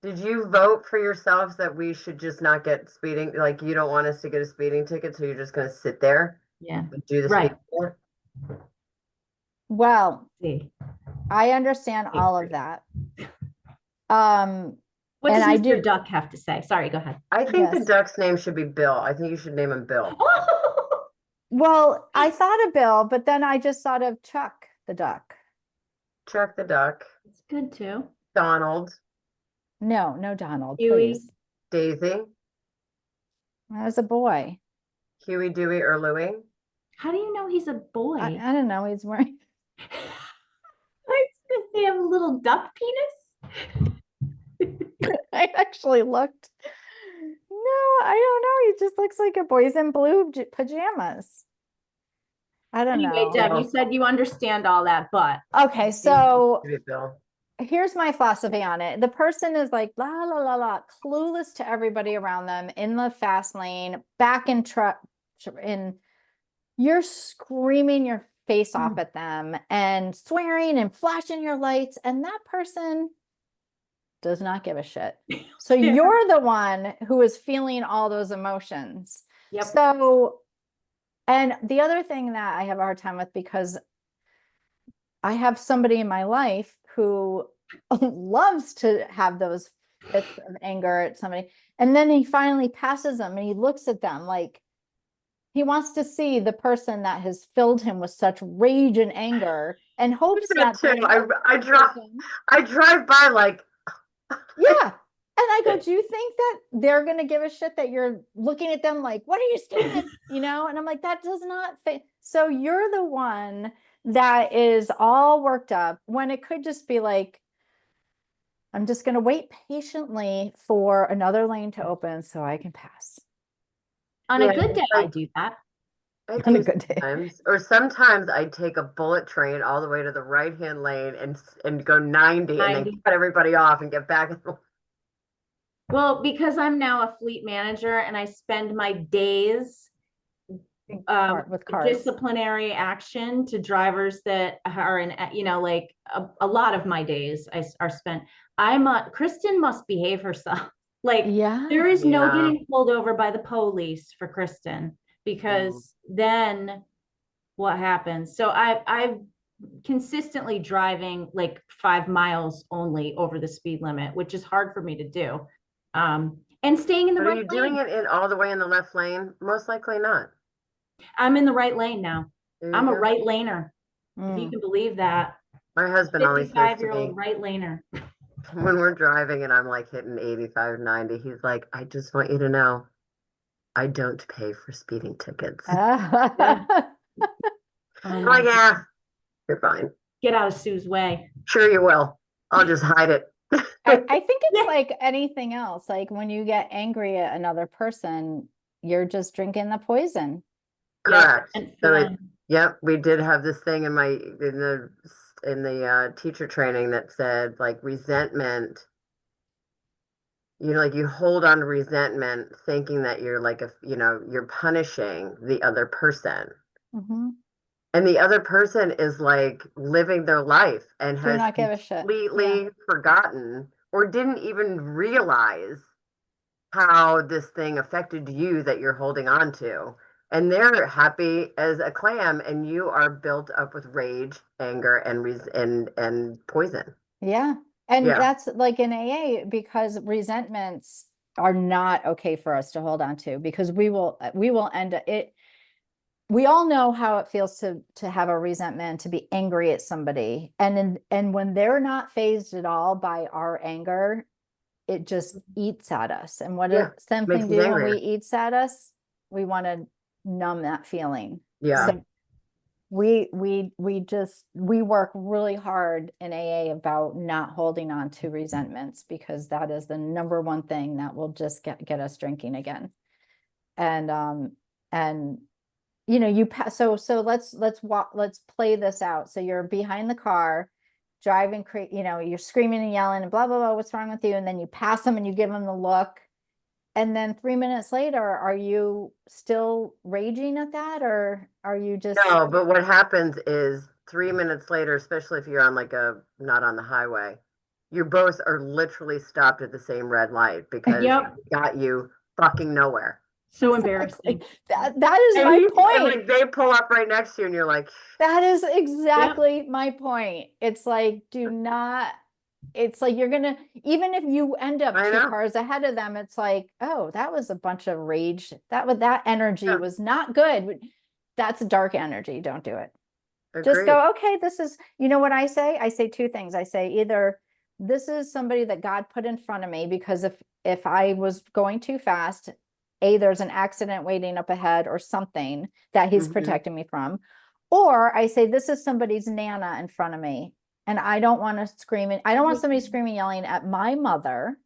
Did you vote for yourselves that we should just not get speeding? Like, you don't want us to get a speeding ticket, so you're just going to sit there? Yeah. And do the Right. speed limit? Well, See. I understand all of that. What and does I Mr. do- Duck have to say? Sorry, go ahead. I think the Yes. duck's name should be Bill. I think you should name him Bill. Well, I thought of Bill, but then I just thought of Chuck the duck. Chuck the duck. It's good too. Donald. No, Donald, Huey. please. Daisy. As a boy. Huey, Dewey, or Louie. How do you know he's a boy? I don't know. He's wearing. I was gonna say, have a little duck penis. I actually looked. No, I don't know. He just looks like a boy's in blue pajamas. I don't Anyway, know. Deb, you said you understand all that, but Okay, so Maybe Bill. here's my philosophy on it. The person is like, la, la, la, la, clueless to everybody around them in the fast lane, back in you're screaming your face off at them and swearing and flashing your lights, and that person does not give a shit. So you're the one who is feeling all those emotions. Yep. So, and the other thing that I have a hard time with, because I have somebody in my life who loves to have those fits of anger at somebody, and then he finally passes them and he looks at them like he wants to see the person that has filled him with such rage and anger, and hopes that I drive by like, yeah. And I go, do you think that they're going to give a shit that you're looking at them like, what are you stupid? And I'm like, that does not fit. So you're the one that is all worked up, when it could just be like, I'm just going to wait patiently for another lane to open so I can pass. on a good day, I do that. On a good day. Sometimes I take a bullet train all the way to the right-hand lane and go 90 and then cut everybody off and get back. Well, because I'm now a fleet manager and I spend my days with cars. Disciplinary action to drivers that are in, like a lot of my days are spent. Kristin must behave herself. Like, there is no getting pulled over by the police for Kristin, because then what happens? So I've consistently driving like 5 miles only over the speed limit, which is hard for me to do. And staying in the right lane. Are you doing it in all the way in the left lane? Most likely not. I'm in the right lane now. I'm a right laner. If you can believe that. My husband always says to me, 55-year-old right laner. When we're driving and I'm like hitting 85, 90, he's like, I just want you to know, I don't pay for speeding tickets. I'm like, yeah, you're fine. Get out of Sue's way. Sure you will. I'll just hide it. I think it's like anything else. Like when you get angry at another person, you're just drinking the poison. Correct. Yep, we did have this thing in the teacher training that said like resentment. Like you hold on to resentment thinking that you're like you're punishing the other person. Mm-hmm. and the other person is like living their life and Do has not give a shit. completely forgotten or didn't even realize how this thing affected you that you're holding on to. And they're happy as a clam, and you are built up with rage, anger, and poison. Yeah. And Yeah. that's like in AA, because resentments are not okay for us to hold on to, because we will end it. We all know how it feels to have a resentment, to be angry at somebody. And when they're not phased at all by our anger, it just eats at us. And what Yeah, does something makes us do when angrier. we eats at us? We want to numb that feeling. Yeah. So we work really hard in AA about not holding on to resentments, because that is the number one thing that will just get us drinking again. And you know, so let's play this out. So you're behind the car driving, you know, you're screaming and yelling and blah blah blah, what's wrong with you? And then you pass them and you give them the look. And then 3 minutes later, are you still raging at that, or are you just No, but what happens is 3 minutes later, especially if you're on like not on the highway, you both are literally stopped at the same red light because Yep. it got you fucking nowhere. So Exactly. embarrassing. That is And my and, point. like they pull up right next to you and you're like, That is exactly my point. It's like, it's like you're gonna, even if you end up I 2 know. cars ahead of them, it's like, oh, that was a bunch of rage. That energy Yeah. was not good. That's dark energy. Don't do it. Just Agreed. go, okay, this is, you know what I say? I say 2 things. I say either this is somebody that God put in front of me, because if I was going too fast, there's an accident waiting up ahead or something that he's Mhm. protecting me from. Or I say, this is somebody's Nana in front of me. And I don't want to I don't want somebody screaming, yelling at my mother.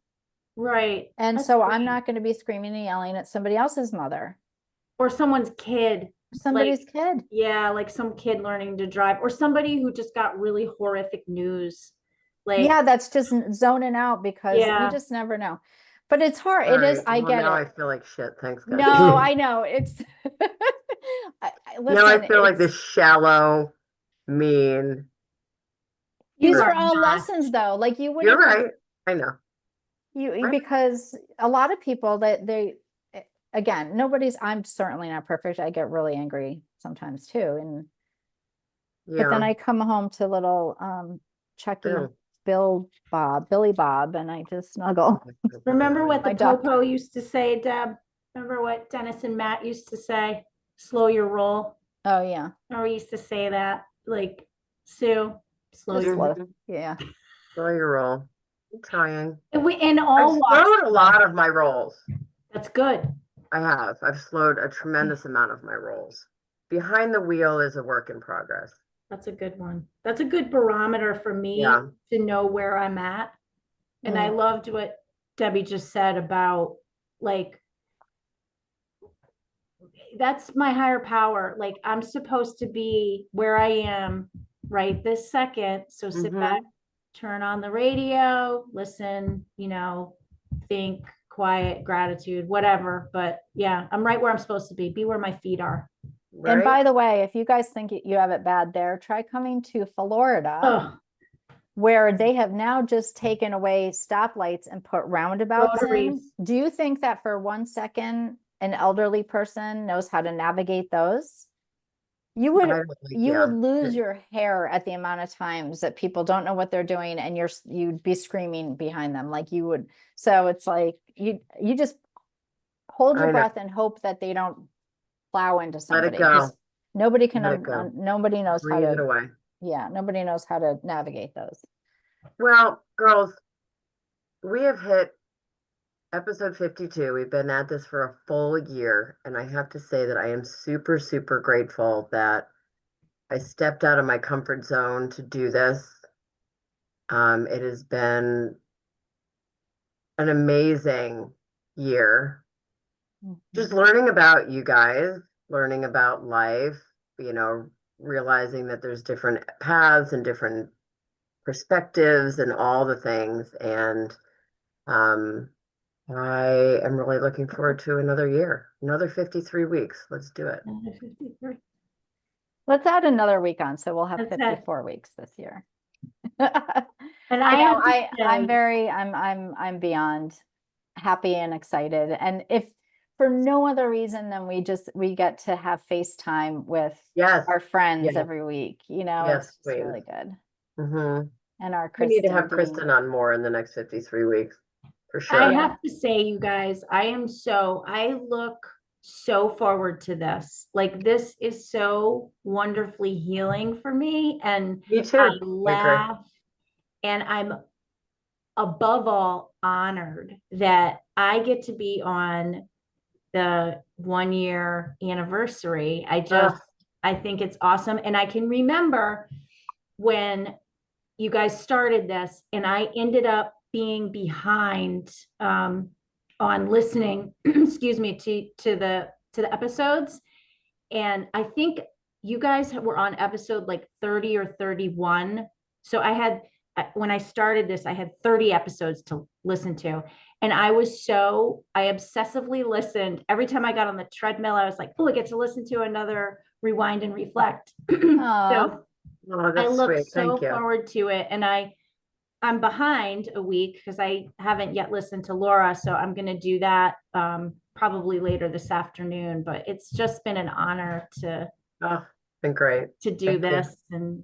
Right. And That's so I'm great. not going to be screaming and yelling at somebody else's mother. Or someone's kid. Somebody's kid. Yeah, like some kid learning to drive, or somebody who just got really horrific news. Like, Yeah, that's just zoning out, because you yeah. just never know. But it's hard. All It is. right. I Well, get now it. I feel like shit. Thanks, guys. No, I know. It's Now I listen, feel like it's this shallow, mean. these You are are all not. lessons though. Like you You're wouldn't right. I know. Right. because a lot of people that again, I'm certainly not perfect. I get really angry sometimes too. But then Yeah. I come home to little Chucky and Billy Bob, and I just snuggle. Remember what My the duck. Popo used to say, Deb? Remember what Dennis and Matt used to say? Slow your roll. Oh yeah. Or we used to say that, like, Sue, slow Just your roll. slow. Yeah. Slow your roll. I'm trying. And we in I've all walks. slowed a lot of my rolls. That's good. I have. I've slowed a tremendous amount of my rolls. Behind the wheel is a work in progress. That's a good one. That's a good barometer for me Yeah. to know where I'm at. And I loved what Debbie just said about, like, that's my higher power. Like, I'm supposed to be where I am right this second. So sit back, turn on the radio, listen, you know, think, quiet, gratitude, whatever. But yeah, I'm right where I'm supposed to be where my feet are. Right? And by the way, if you guys think you have it bad there, try coming to Florida, Ugh. where they have now just taken away stoplights and put roundabouts in. Rotaries. Do you think that for 1 second, an elderly person knows how to navigate those? You would lose your hair at the amount of times that people don't know what they're doing, and you'd be screaming behind them like you would. So it's like you just hold your breath and hope that they don't plow into somebody. Let it go. Nobody can. Let it go. Nobody knows Breathe how it to. away. Yeah, nobody knows how to navigate those. Well, girls, we have hit episode 52. We've been at this for a full year, and I have to say that I am super, super grateful that I stepped out of my comfort zone to do this. It has been an amazing year. Just learning about you guys, learning about life, you know, realizing that there's different paths and different perspectives and all the things. And I am really looking forward to another year, another 53 weeks. Let's do it. Let's add another week on, so we'll have That's it. 54 weeks this year. And I I know, have to I'm say- very, I'm beyond happy and excited. And if for no other reason than we get to have FaceTime with Yes. our friends Yes. every week, you know, Yes, it's just please. really good. Mm-hmm. And our We need to have being- Kristin on more in the next 53 weeks, for sure. I Yeah. have to say, you guys, I look so forward to this. Like, this is so wonderfully healing for me. And Me too. I I agree. laugh, and I'm above all honored that I get to be on the 1 year anniversary. I think it's awesome. And I can remember when you guys started this, and I ended up being behind on listening, excuse me, to the episodes. And I think you guys were on episode like 30 or 31. So when I started this, I had 30 episodes to listen to. And I obsessively listened. Every time I got on the treadmill, I was like, oh, I get to listen to another Rewind and Reflect. Aw. Oh, I that's look sweet. so Thank you. forward to it. And I'm behind a week because I haven't yet listened to Laura. So I'm going to do that probably later this afternoon. But it's just been an honor to Been great. do Thank you. this. And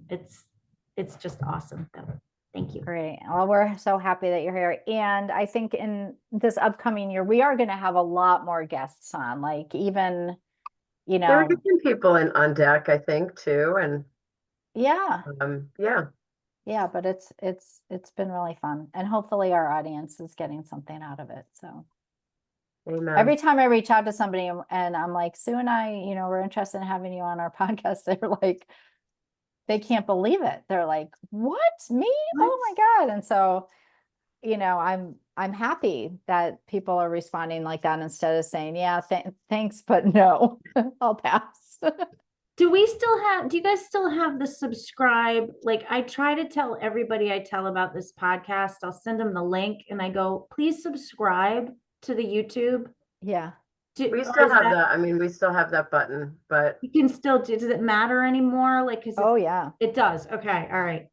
it's just awesome. So thank you. Great. Well, we're so happy that you're here. And I think in this upcoming year, we are going to have a lot more guests on, like even, you There are know, different people on deck, I think, too. And yeah. yeah. Yeah, but it's been really fun. And hopefully our audience is getting something out of it. So Amen. every time I reach out to somebody and I'm like, Sue and I, you know, we're interested in having you on our podcast, they're like, they can't believe it. They're like, what? Me? Oh my God. And so, you know, I'm happy that people are responding like that instead of saying, yeah, thanks, but no, I'll pass. Do you guys still have the subscribe? Like, I try to tell everybody I tell about this podcast, I'll send them the link and I go, please subscribe to the YouTube. Yeah. We still have that. I mean, we still have that button, but you can still do. Does it matter anymore? Like, oh yeah, it does. Okay. All right.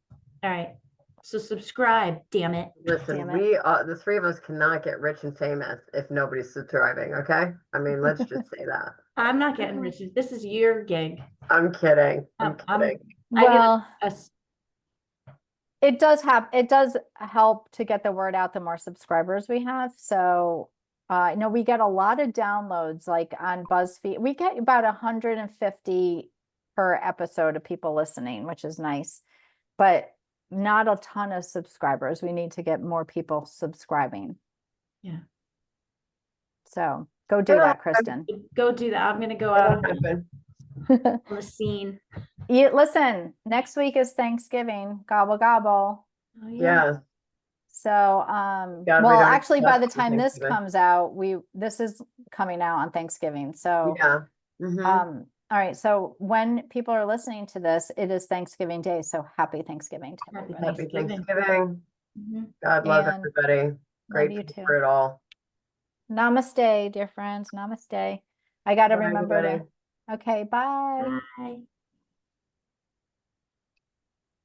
So subscribe, damn it. listen, Damn it. we the three of us cannot get rich and famous if nobody's subscribing. Okay, I mean, let's just say that. I'm not getting rich. This is your gig. I'm kidding. I'm kidding. Well, it does help to get the word out the more subscribers we have. So no, we get a lot of downloads, like on BuzzFeed. We get about 150 per episode of people listening, which is nice, but not a ton of subscribers. We need to get more people subscribing. Yeah. So go do that, Kristin. Go do that. I'm going to go That'll out happen. on the scene. Listen, next week is Thanksgiving. Gobble, gobble. Oh, Yeah. So, God, we well, don't actually, by the expect time this Thanksgiving. comes out, this is coming out on Thanksgiving. So, Yeah. Mhm. all right. So when people are listening to this, it is Thanksgiving Day. So happy Thanksgiving to Happy everybody. Happy Thanksgiving. Mhm. God love And everybody. love Grateful you too. for it all. Namaste, dear friends. Namaste. I got to Bye, remember everybody. to. Okay, bye. Bye.